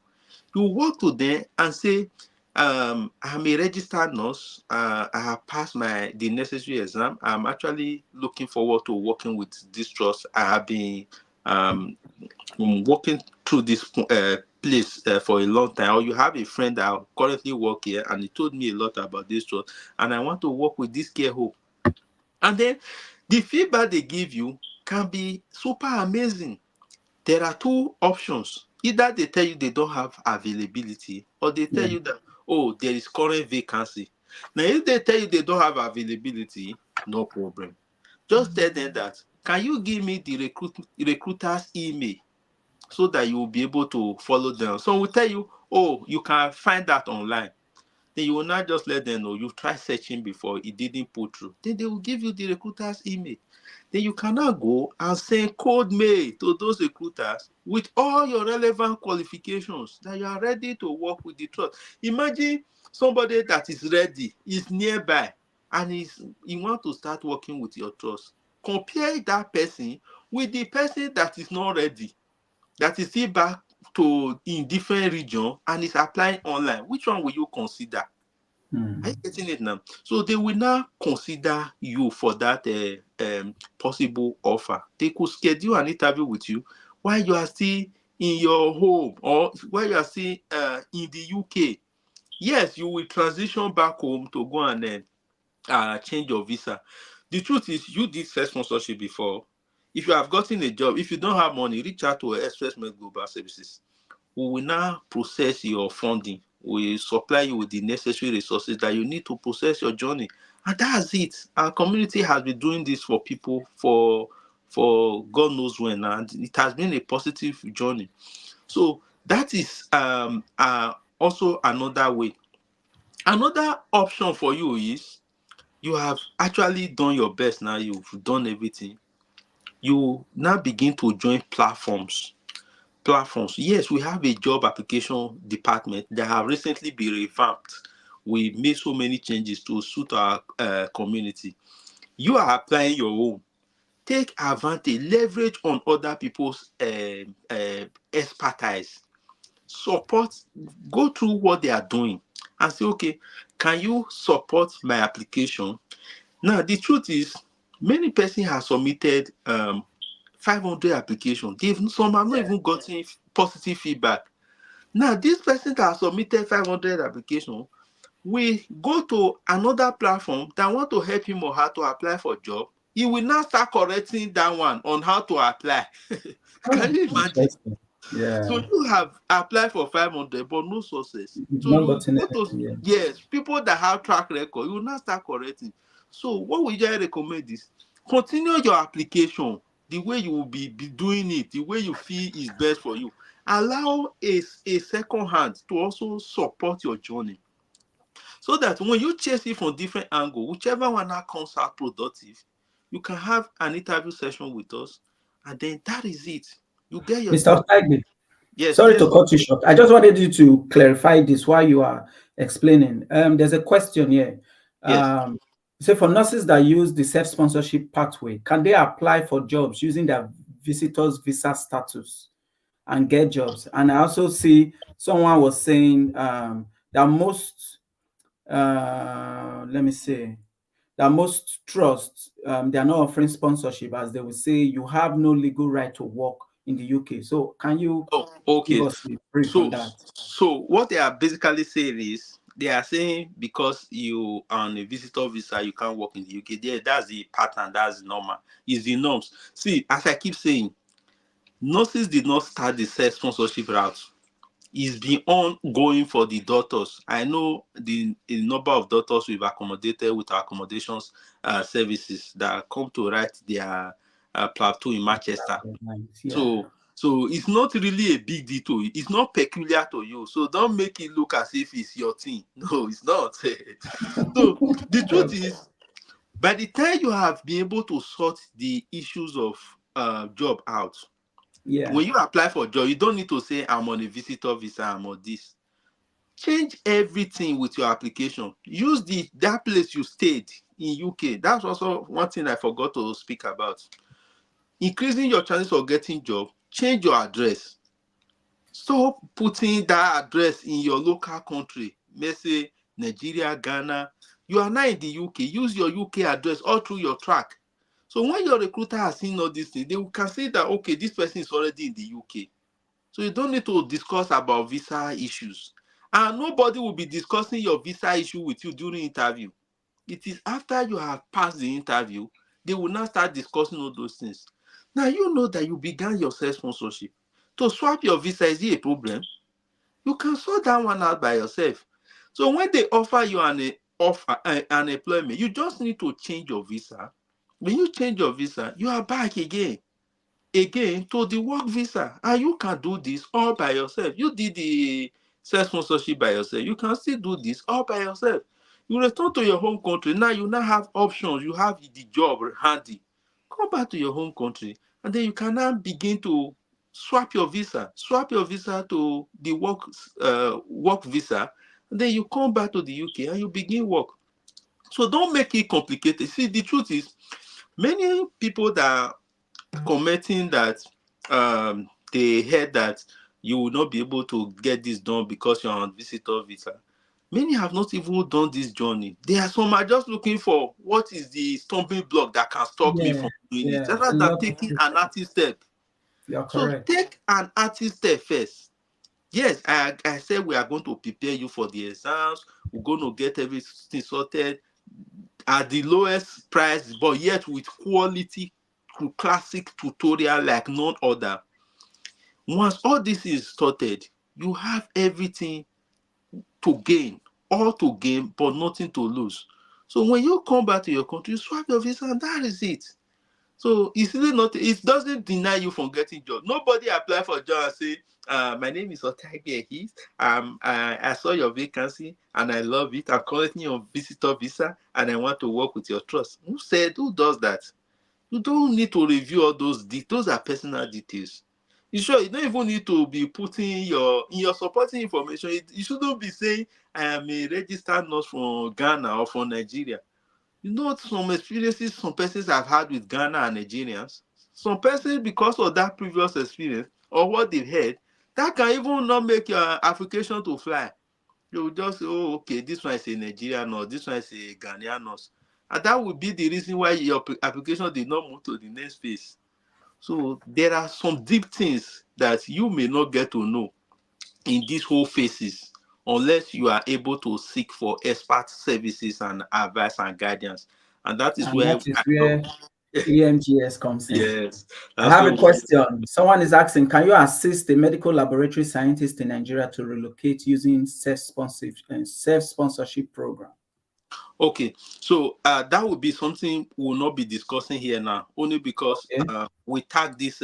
You walk to them and say, I'm a registered nurse. I have passed the necessary exam. I'm actually looking forward to working with this trust. I have been working through this place for a long time. Or you have a friend that currently work here and he told me a lot about this trust, and I want to work with this care home. And then the feedback they give you can be super amazing. There are two options. Either they tell you they don't have availability, or they tell Yeah. you that, oh, there is current vacancy. Now, if they tell you they don't have availability, no problem. Just tell them that, can you give me the recruiter's email so that you will be able to follow them? So we'll tell you, oh, you can find that online. Then you will not just let them know you've tried searching before, it didn't pull through. Then they will give you the recruiter's email. Then you cannot go and send code mail to those recruiters with all your relevant qualifications that you are ready to work with the trust. Imagine somebody that is ready, is nearby, and he want to start working with your trust. Compare that person with the person that is not ready, that is still back to in different region and is applying online. Which one will you consider? Are you Mm. getting it now? So they will now consider you for that possible offer. They could schedule an interview with you while you are still in your home or while you are still in the UK. Yes, you will transition back home to go and change your visa. The truth is, you did self sponsorship before. If you have gotten a job, if you don't have money, reach out to ExpressMed Global Services. We will now process your funding. We supply you with the necessary resources that you need to process your journey. And that's it. Our community has been doing this for people for God knows when, and it has been a positive journey. So that is also another way. Another option for you is you have actually done your best now, you've done everything. You now begin to join platforms. Yes, we have a job application department that have recently been revamped. We made so many changes to suit our community. You are applying your own. Take advantage, leverage on other people's expertise. Support, go through what they are doing and say, okay, can you support my application? Now, the truth is, many persons have submitted 500 applications. Some have not Yeah. even gotten positive feedback. Now, this person that has submitted 500 applications will go to another platform that want to help him or her to apply for job. he will now start correcting that one on how to apply. Can you imagine? Yeah. So you have applied for 500, but no success. You've So not you gotten go to, anything, yes, people that have track record, you will now start correcting. So what we just recommend is continue your application the way you will be doing it, the way you feel is best for you. Allow a second hand to also support your journey, so that when you chase it from different angles, whichever one now comes out productive, you can have an interview session with us, and then that is it. You get your Mr. job. Otaigbe, Yes, sorry yes. to cut you short. I just wanted you to clarify this while you are explaining. There's a question here. Yes. So for nurses that use the self-sponsorship pathway, can they apply for jobs using their visitor's visa status and get jobs? And I also see someone was saying that most, let me say, that most trusts, they are not offering sponsorship, as they will say you have no legal right to work in the UK. So can you Oh, give okay. us a brief on So, that? so what they are basically saying is they are saying because you are on a visitor visa, you can't work in the UK. There, that's the pattern. That's normal. It's the norms. See, as I keep saying, nurses did not start the self sponsorship route. It's been ongoing for the doctors. I know the number of doctors we've accommodated with our accommodations services that come to write their plateau in Manchester. Yeah. So it's not really a big deal to you. It's not peculiar to you. So don't make it look as if it's your thing. No, it's not. So the truth is, by the time you have been able to sort the issues of job out, Yeah. when you apply for a job, you don't need to say I'm on a visitor visa, I'm on this. Change everything with your application. Use that place you stayed in UK. That's also one thing I forgot to speak about. Increasing your chances of getting job. Change your address. Stop putting that address in your local country. Let's say Nigeria, Ghana. You are now in the UK. Use your UK address all through your track. So when your recruiter has seen all these things, they can see that, okay, this person is already in the UK. So you don't need to discuss about visa issues. And nobody will be discussing your visa issue with you during interview. It is after you have passed the interview, they will now start discussing all those things. Now you know that you began your self-sponsorship. To swap your visa, is it a problem? You can sort that one out by yourself. So when they offer you an employment, you just need to change your visa. When you change your visa, you are back again to the work visa, and you can do this all by yourself. You did the self-sponsorship by yourself. You can still do this all by yourself. You return to your home country. Now you now have options. You have the job handy. Come back to your home country, and then you can now begin to swap your visa. Swap your visa to the work visa, and then you come back to the UK and you begin work. So don't make it complicated. See, the truth is, many people that are commenting that they heard that you will not be able to get this done because you're on visitor visa. Many have not even done this journey. There are some are just looking for what is the stumbling block that can stop me from doing it, Yeah. A rather than lot of taking people. an active step. You're So correct. take an active step first. Yes, I said we are going to prepare you for the exams. We're going to get everything sorted at the lowest price, but yet with quality classic tutorial like none other. Once all this is sorted, you have everything to gain, all to gain, but nothing to lose. So when you come back to your country, you swap your visa, and that is it. So it's really not, it doesn't deny you from getting job. Nobody apply for a job and say, my name is Otaigbe Ehis. I saw your vacancy and I love it. I'm currently on visitor visa and I want to work with your trust. Who does that? You don't need to review all those details. Those are personal details. You sure you don't even need to be putting your supporting information. You shouldn't be saying I am a registered nurse from Ghana or from Nigeria. You know some experiences some persons have had with Ghana and Nigerians. Some persons, because of that previous experience or what they've heard, that can even not make your application to fly. You will just say, oh, okay, this one is a Nigerian nurse, this one is a Ghanaian nurse. And that would be the reason why your application did not move to the next phase. So there are some deep things that you may not get to know in these whole phases unless you are able to seek for expert services and advice and guidance. And that is And where that is where EMGS comes in. Yes. I That's have when a we question. Someone is asking, can you assist a medical laboratory scientist in Nigeria to relocate using self-sponsorship program? Okay, so that would be something we'll not be discussing here now, only because Okay. we tag this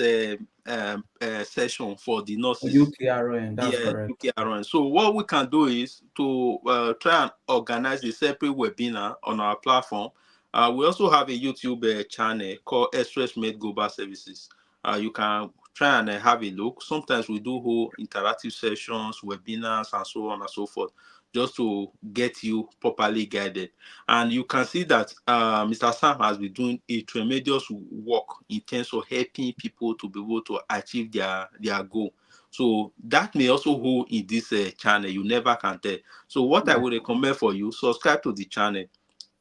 session for the nurses. UKRN, that's Yeah, correct. UKRN. So what we can do is to try and organize a separate webinar on our platform. We also have a YouTube channel called ExpressMed Global Services. You can try and have a look. Sometimes we do whole interactive sessions, webinars, and so on and so forth, just to get you properly guided. And you can see that Mr. Sam has been doing a tremendous work in terms of helping people to be able to achieve their goal. So that may also hold in this channel. You never can tell. So what I Yeah. would recommend for you, subscribe to the channel,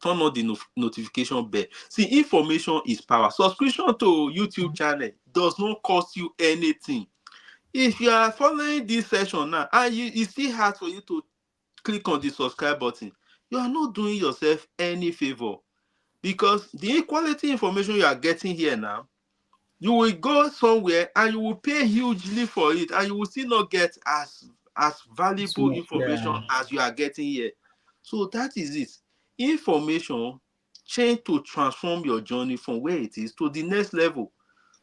turn on the notification bell. See, information is power. Subscription to YouTube channel does not cost you anything. If you are following this session now and it's still hard for you to click on the subscribe button, you are not doing yourself any favor, because the quality information you are getting here now, you will go somewhere and you will pay hugely for it, and you will still not get as valuable So, information yeah. as you are getting here. So that is it. Information change to transform your journey from where it is to the next level.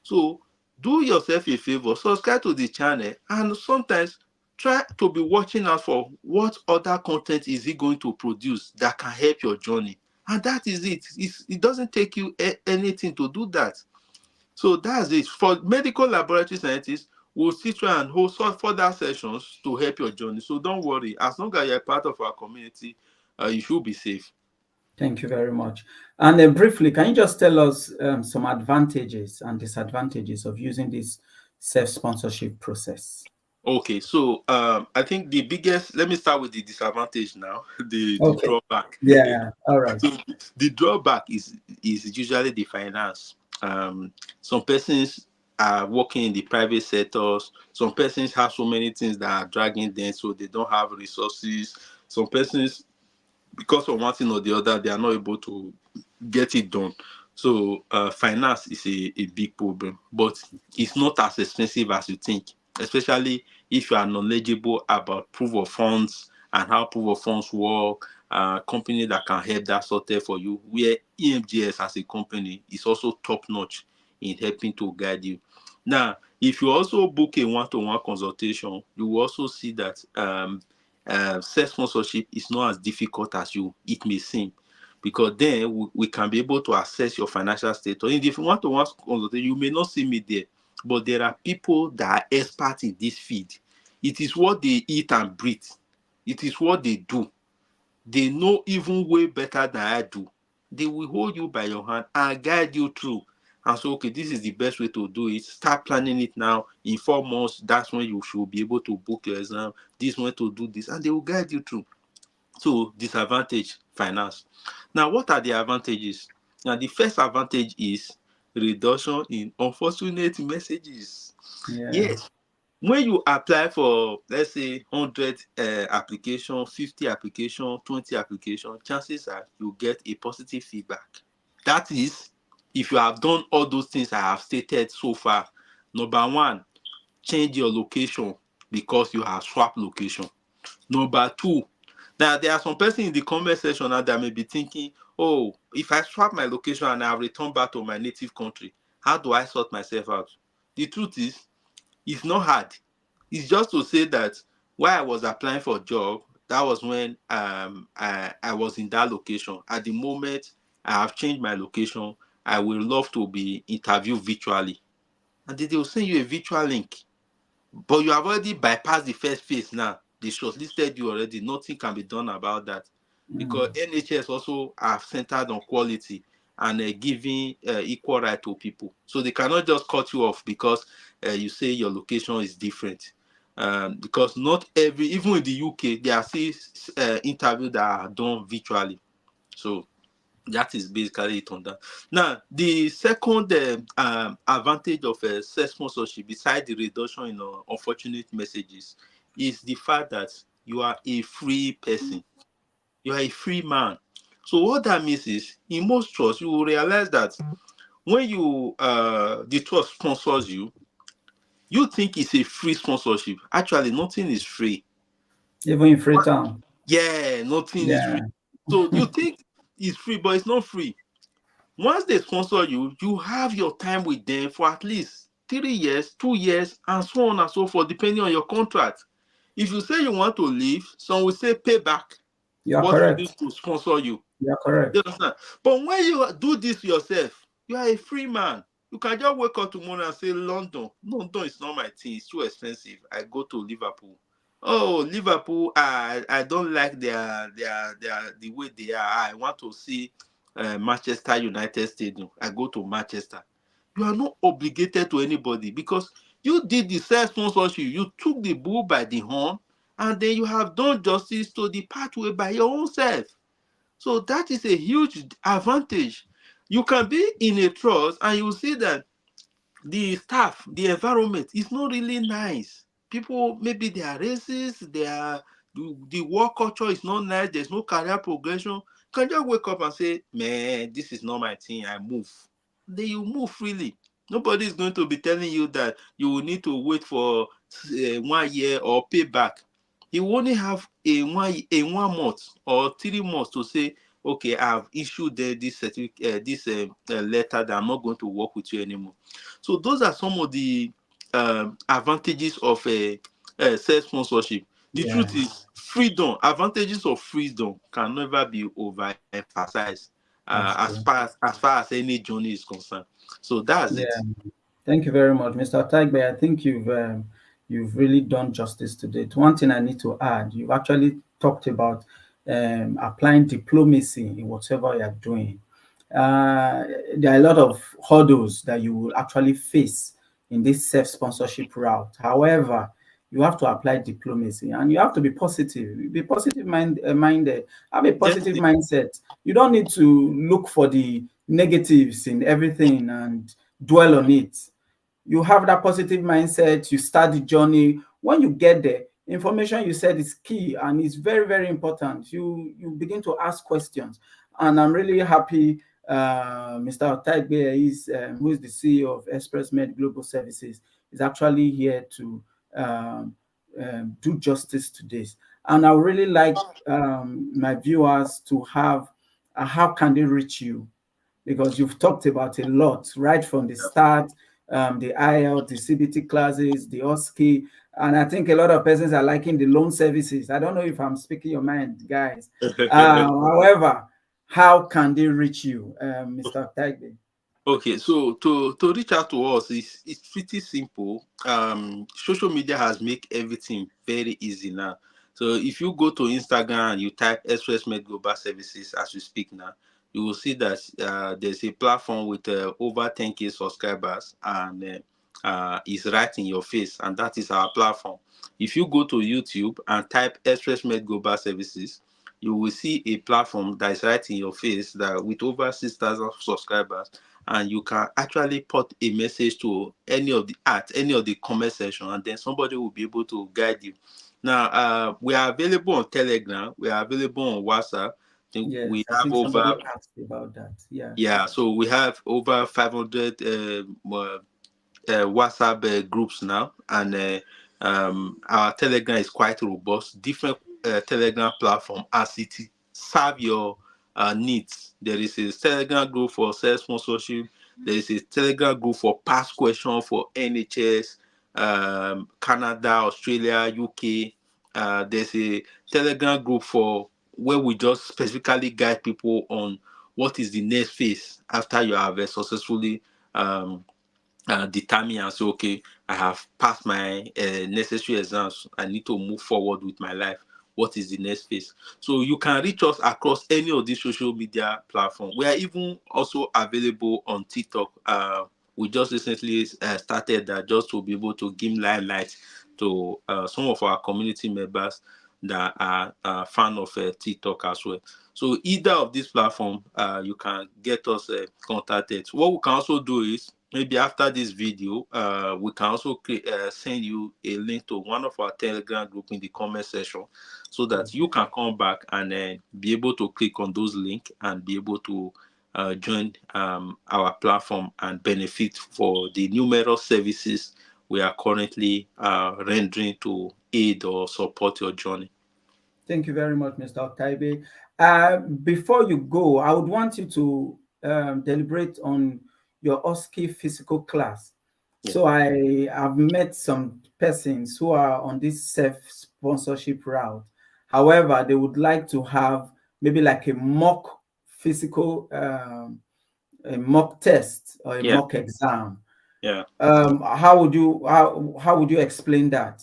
So do yourself a favor, subscribe to the channel, and sometimes try to be watching out for what other content is it going to produce that can help your journey. And that is it. It doesn't take you anything to do that. So that's it. For medical laboratory scientists, we'll still try and hold further sessions to help your journey. So don't worry. As long as you're part of our community, you should be safe. Thank you very much. And then briefly, can you just tell us some advantages and disadvantages of using this self-sponsorship process? Okay, so I think the biggest, let me start with the disadvantage now, the Okay. drawback. Yeah. All right. So the drawback is usually the finance. Some persons are working in the private sectors. Some persons have so many things that are dragging them, so they don't have resources. Some persons, because of one thing or the other, they are not able to get it done. So finance is a big problem, but it's not as expensive as you think, especially if you are knowledgeable about proof of funds and how proof of funds work. Company that can help that sort of for you, where EMGS as a company is also top notch in helping to guide you. Now, if you also book a one-to-one consultation, you will also see that self sponsorship is not as difficult as it may seem, because then we can be able to assess your financial status. If you want to one consultation, you may not see me there, but there are people that are experts in this field. It is what they eat and breathe. It is what they do. They know even way better than I do. They will hold you by your hand and guide you through. And so, okay, this is the best way to do it. Start planning it now. In 4 months, that's when you should be able to book your exam. This way to do this, and they will guide you through. So, disadvantage, finance. Now, what are the advantages? Now, the first advantage is reduction in unfortunate messages. Yeah. Yes, when you apply for, let's say, 100 application, 50 application, 20 application, chances are you get a positive feedback. That is, if you have done all those things I have stated so far. Number one, change your location because you have swapped location. Number two, now there are some person in the comment section now that may be thinking, oh, if I swap my location and I return back to my native country, how do I sort myself out? The truth is, it's not hard. It's just to say that while I was applying for a job, that was when I was in that location. At the moment, I have changed my location. I will love to be interviewed virtually. And they will send you a virtual link. But you have already bypassed the first phase now. They shortlisted you already. Nothing can be done about that. Because NHS also are centered on quality and giving equal right to people. So they cannot just cut you off because you say your location is different. Because not every, even in the UK, there are still interviews that are done virtually. So that is basically it on that. Now, the second advantage of self-sponsorship, beside the reduction in unfortunate messages, is the fact that you are a free person. You are a free man. So what that means is, in most trusts, you will realize that when you the trust sponsors you, you think it's a free sponsorship. Actually, nothing is free. Even in Freetown. Yeah, nothing is free. Yeah. So you think it's free, but it's not free. Once they sponsor you, you have your time with them for at least 3 years, 2 years, and so on and so forth, depending on your contract. If you say you want to leave, some will say pay back You are what we used correct. to sponsor you. You are You correct. understand? But when you do this yourself, you are a free man. You can just wake up tomorrow and say, London. London is not my thing. It's too expensive. I go to Liverpool. Oh, Liverpool, I don't like their the way they are. I want to see Manchester United Stadium. I go to Manchester. You are not obligated to anybody because you did the self sponsorship. You took the bull by the horn, and then you have done justice to the pathway by your own self. So that is a huge advantage. You can be in a trust and you see that the staff, the environment is not really nice. People, maybe they are racist, the work culture is not nice, there's no career progression. You can just wake up and say, man, this is not my thing, I move. Then you move freely. Nobody is going to be telling you that you will need to wait for 1 year or pay back. You only have a 1 month or 3 months to say, okay, I've issued this certificate, this letter that I'm not going to work with you anymore. So those are some of the advantages of a self sponsorship. The Yeah, truth is, freedom, advantages of freedom can never be overemphasized that's true. as far as any journey is concerned. So that's Yeah. it. Thank you very much, Mr. Otaigbe. I think you've really done justice to it. One thing I need to add, you've actually talked about applying diplomacy in whatever you're doing. There are a lot of hurdles that you will actually face in this self-sponsorship route. However, you have to apply diplomacy and you have to be positive. Be positive minded. Have a positive Definitely. mindset. You don't need to look for the negatives in everything and dwell on it. You have that positive mindset, you start the journey. When you get there, information you said is key and it's very, very important. You begin to ask questions. And I'm really happy Mr. Otaigbe who is the CEO of ExpressMed Global Services, is actually here to um, do justice to this. And I would really like my viewers to have how can they reach you? Because you've talked about a lot right from the start, the IELTS, the CBT classes, the OSCE, and I think a lot of persons are liking the loan services. I don't know if I'm speaking your mind, guys. However, how can they reach you, Mr. Tagbe? Okay, so to reach out to us it's pretty simple. Social media has made everything very easy now. So if you go to Instagram and you type ExpressMed Global Services as we speak now, you will see that there's a platform with over 10K subscribers, and it's right in your face, and that is our platform. If you go to YouTube and type ExpressMed Global Services, you will see a platform that is right in your face that with over 6,000 subscribers, and you can actually put a message to any of the comment section, and then somebody will be able to guide you. Now we are available on Telegram, we are available on WhatsApp. I think we Yes, I have think somebody over, asked about that. Yeah. yeah, so we have over 500 WhatsApp groups now, and our Telegram is quite robust. Different Telegram platform as it serve your needs. There is a Telegram group for sales sponsorship. There is a Telegram group for past question for NHS, Canada, Australia, UK. There's a Telegram group for where we just specifically guide people on what is the next phase after you have successfully determine and say, okay, I have passed my necessary exams, I need to move forward with my life. What is the next phase? So you can reach us across any of these social media platforms. We are even also available on TikTok. We just recently started that, just to be able to give limelight to some of our community members that are fan of TikTok as well. So either of these platforms, you can get us contacted. What we can also do is, maybe after this video, we can also send you a link to one of our Telegram group in the comment section, so that you can come back and be able to click on those links and be able to join our platform and benefit for the numerous services we are currently rendering to aid or support your journey. Thank you very much, Mr. Otaigbe. Before you go, I would want you to deliberate on your OSCE physical class. Yeah. So I have met some persons who are on this self-sponsorship route. However, they would like to have maybe like a mock physical, a mock test or a Yeah. mock exam. Yeah. How would you explain that?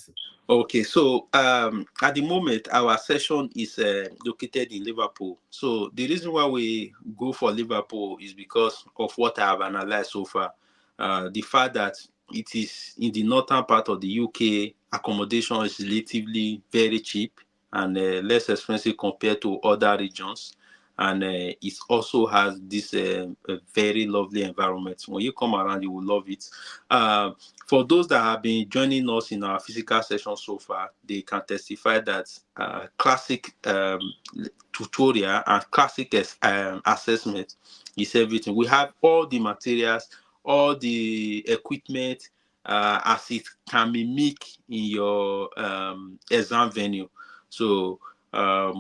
Okay, so at the moment, our session is located in Liverpool. So the reason why we go for Liverpool is because of what I have analyzed so far. The fact that it is in the northern part of the UK, accommodation is relatively very cheap and less expensive compared to other regions. And it also has this a very lovely environment. When you come around, you will love it. Uh, for those that have been joining us in our physical session so far, they can testify that classic tutorial and classic assessment is everything. We have all the materials, all the equipment as it can mimic in your exam venue. So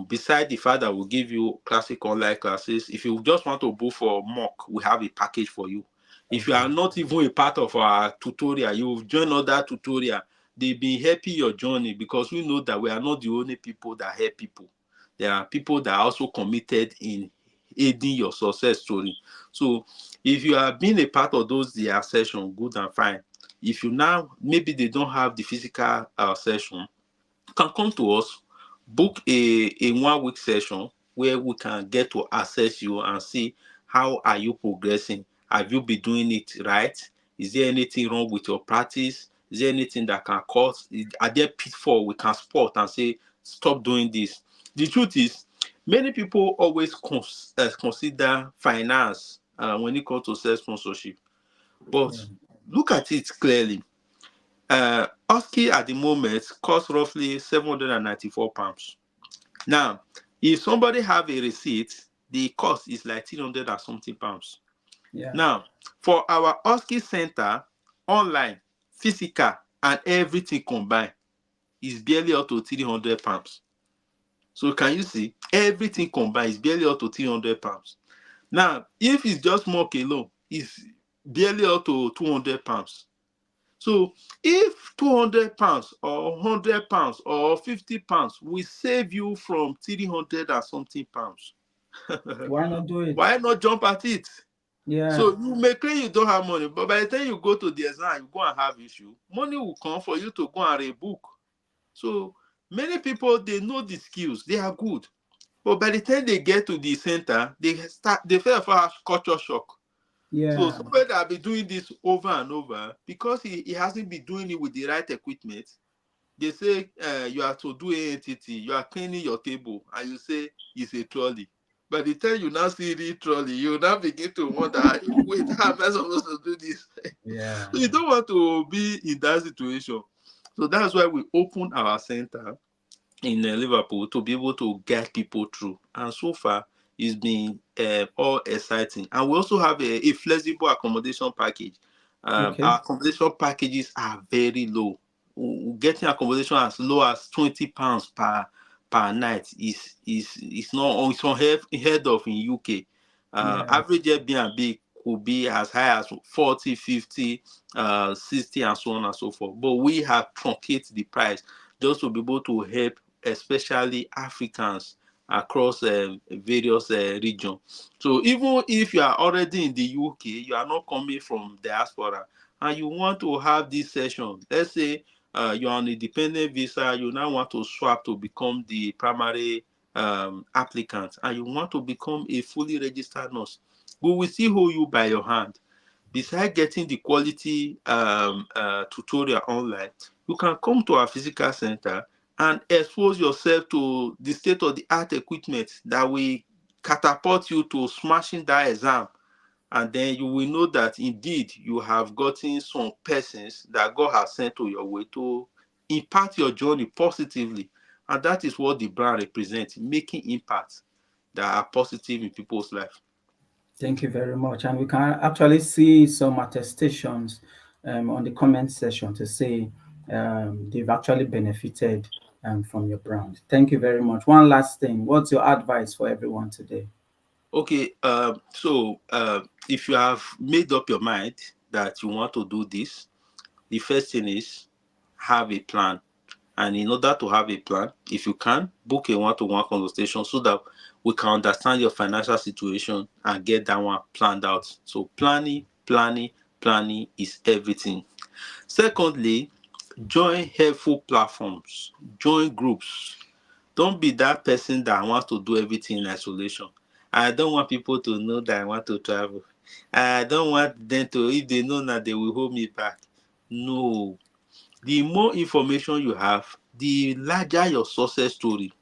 beside the fact that we'll give you classic online classes, if you just want to book for mock, we have a package for you. If you are not even a part of our tutorial, you've joined other tutorial, they've been helping your journey, because we know that we are not the only people that help people. There are people that are also committed in aiding your success story. So if you have been a part of those their session, good and fine. If you now, maybe they don't have the physical session, you can come to us, book a 1 week session where we can get to assess you and see how are you progressing. Have you been doing it right? Is there anything wrong with your practice? Is there anything that can cause, are there pitfall we can spot and say stop doing this? The truth is, many people always consider finance when it comes to self sponsorship, but Yeah. look at it clearly. OSCE at the moment costs roughly £794. Now, if somebody have a receipt, the cost is like 300 and something pounds. Yeah. Now, for our OSCE center, online, physical, and everything combined, is barely up to £300. So can you see? Everything combined is barely up to £300. Now, if it's just mock alone, it's barely up to £200. So if £200 or £100 or £50 will save you from 300 and something pounds, Why not do it? why not jump at it? Yeah. So you may claim you don't have money, but by the time you go to the exam, you go and have issue. Money will come for you to go and read book. So many people, they know the skills, they are good, but by the time they get to the center, they feel for culture shock. So Yeah. somebody that have been doing this over and over, because he hasn't been doing it with the right equipment, they say you have to do ANTT, you are cleaning your table, and you say it's a trolley. By the time you now see the trolley, you now begin to wonder, wait, how am I supposed to do this? Yeah. So you don't want to be in that situation. So that's why we open our center in Liverpool to be able to guide people through. And so far, it's been all exciting. And we also have a flexible accommodation package. Okay. Our accommodation packages are very low. Getting accommodation as low as £20 per night is not, it's unheard of in UK. Yeah. Average Airbnb could be as high as 40, 50, 60, and so on and so forth. But we have truncated the price just to be able to help especially Africans across various regions. So even if you are already in the UK, you are not coming from diaspora, and you want to have this session, let's say you're on a dependent visa, you now want to swap to become the primary applicant, and you want to become a fully registered nurse, we will still hold you by your hand. Besides getting the quality tutorial online, you can come to our physical center and expose yourself to the state-of-the-art equipment that will catapult you to smashing that exam. And then you will know that indeed you have gotten some persons that God has sent to your way to impact your journey positively. And that is what the brand represents, making impacts that are positive in people's life. Thank you very much. And we can actually see some attestations on the comment section to say they've actually benefited from your brand. Thank you very much. One last thing, what's your advice for everyone today? Okay, if you have made up your mind that you want to do this, the first thing is have a plan. And in order to have a plan, if you can, book a one-to-one consultation so that we can understand your financial situation and get that one planned out. So planning is everything. Secondly, join helpful platforms, join groups. Don't be that person that wants to do everything in isolation. I don't want people to know that I want to travel. I don't want them to, if they know that they will hold me back. No. The more information you have, the larger your success story.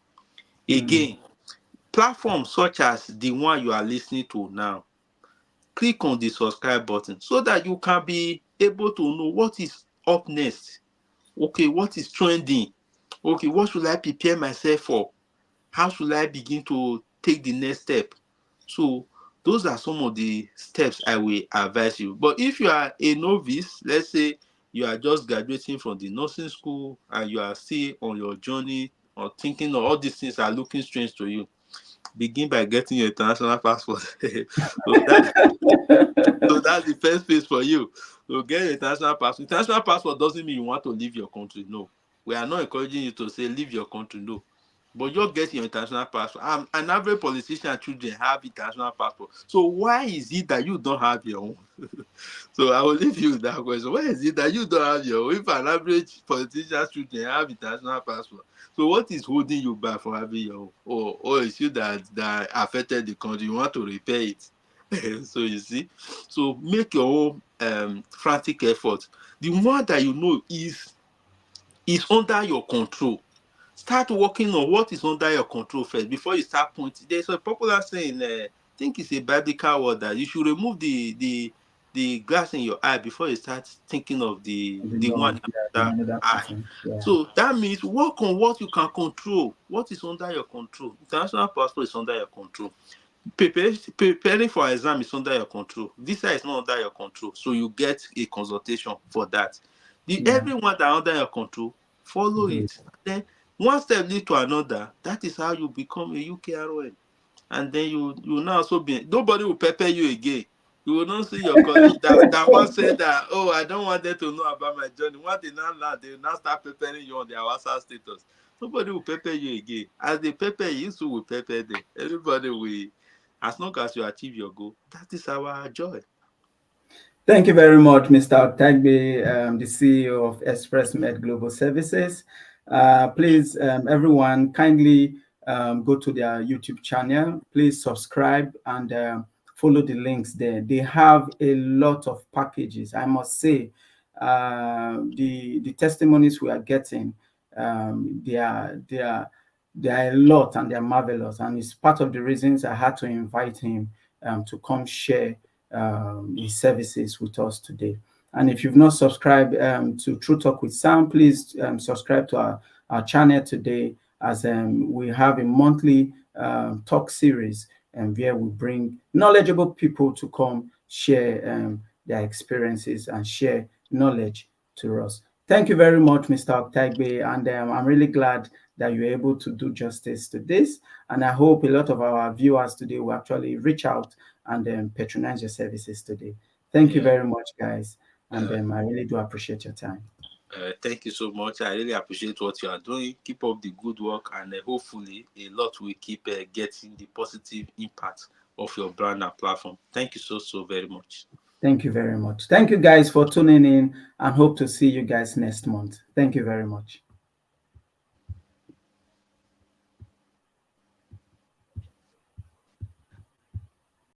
Mm, Again, platforms such as the one you are listening to now, click on the subscribe button so that you can be able to know what is up next. Okay, what is trending? Okay, what should I prepare myself for? How should I begin to take the next step? So those are some of the steps I will advise you. But if you are a novice, let's say you are just graduating from the nursing school and you are still on your journey or thinking of all these things are looking strange to you, begin by getting your international passport. So that's the first phase for you. So get your international passport. International passport doesn't mean you want to leave your country. No. We are not encouraging you to say leave your country. No. But you get your international passport. An average politician children have international passport. So why is it that you don't have your own? So I will leave you with that question. Why is it that you don't have your own? If an average politician children have international passport, so what is holding you back from having your own? Or is you that affected the country? You want to repair it? So you see, so make your own frantic effort. The one that you know is under your control. Start working on what is under your control first before you start pointing. There's a popular saying, I think it's a biblical word, that you should remove the glass in your eye before you start thinking of the one the under another eye. person. Yeah. So that means work on what you can control. What is under your control? International passport is under your control. Preparing for exam is under your control. Visa is not under your control, so you get a consultation for that. Yeah. Everyone that are under your control, follow Do it. it. Then one step lead to another. That is how you become a UKRON. And then you now also be, nobody will pepper you again. You will not see your colleague that once said that, oh, I don't want them to know about my journey. What they now learn, they will now start peppering you on their WhatsApp status. Nobody will pepper you again. As they pepper you, so will pepper them. Everybody will, as long as you achieve your goal, that is our joy. Thank you very much, Mr. Otaigbe, the CEO of ExpressMed Global Services. Please, everyone, kindly go to their YouTube channel. Please subscribe and follow the links there. They have a lot of packages. I must say, the testimonies we are getting, they are a lot and they are marvelous. And it's part of the reasons I had to invite him to come share his services with us today. And if you've not subscribed to True Talk with Sam, please subscribe to our channel today, as we have a monthly talk series where we bring knowledgeable people to come share their experiences and share knowledge to us. Thank you very much, Mr. Otaigbe, and I'm really glad that you're able to do justice to this. And I hope a lot of our viewers today will actually reach out and patronize your services today. Thank you Yeah. very much, guys. And I really do appreciate your time. Thank you so much. I really appreciate what you are doing. Keep up the good work, and hopefully, a lot will keep getting the positive impact of your brand and platform. Thank you so very much. Thank you very much. Thank you, guys, for tuning in, and hope to see you guys next month. Thank you very much.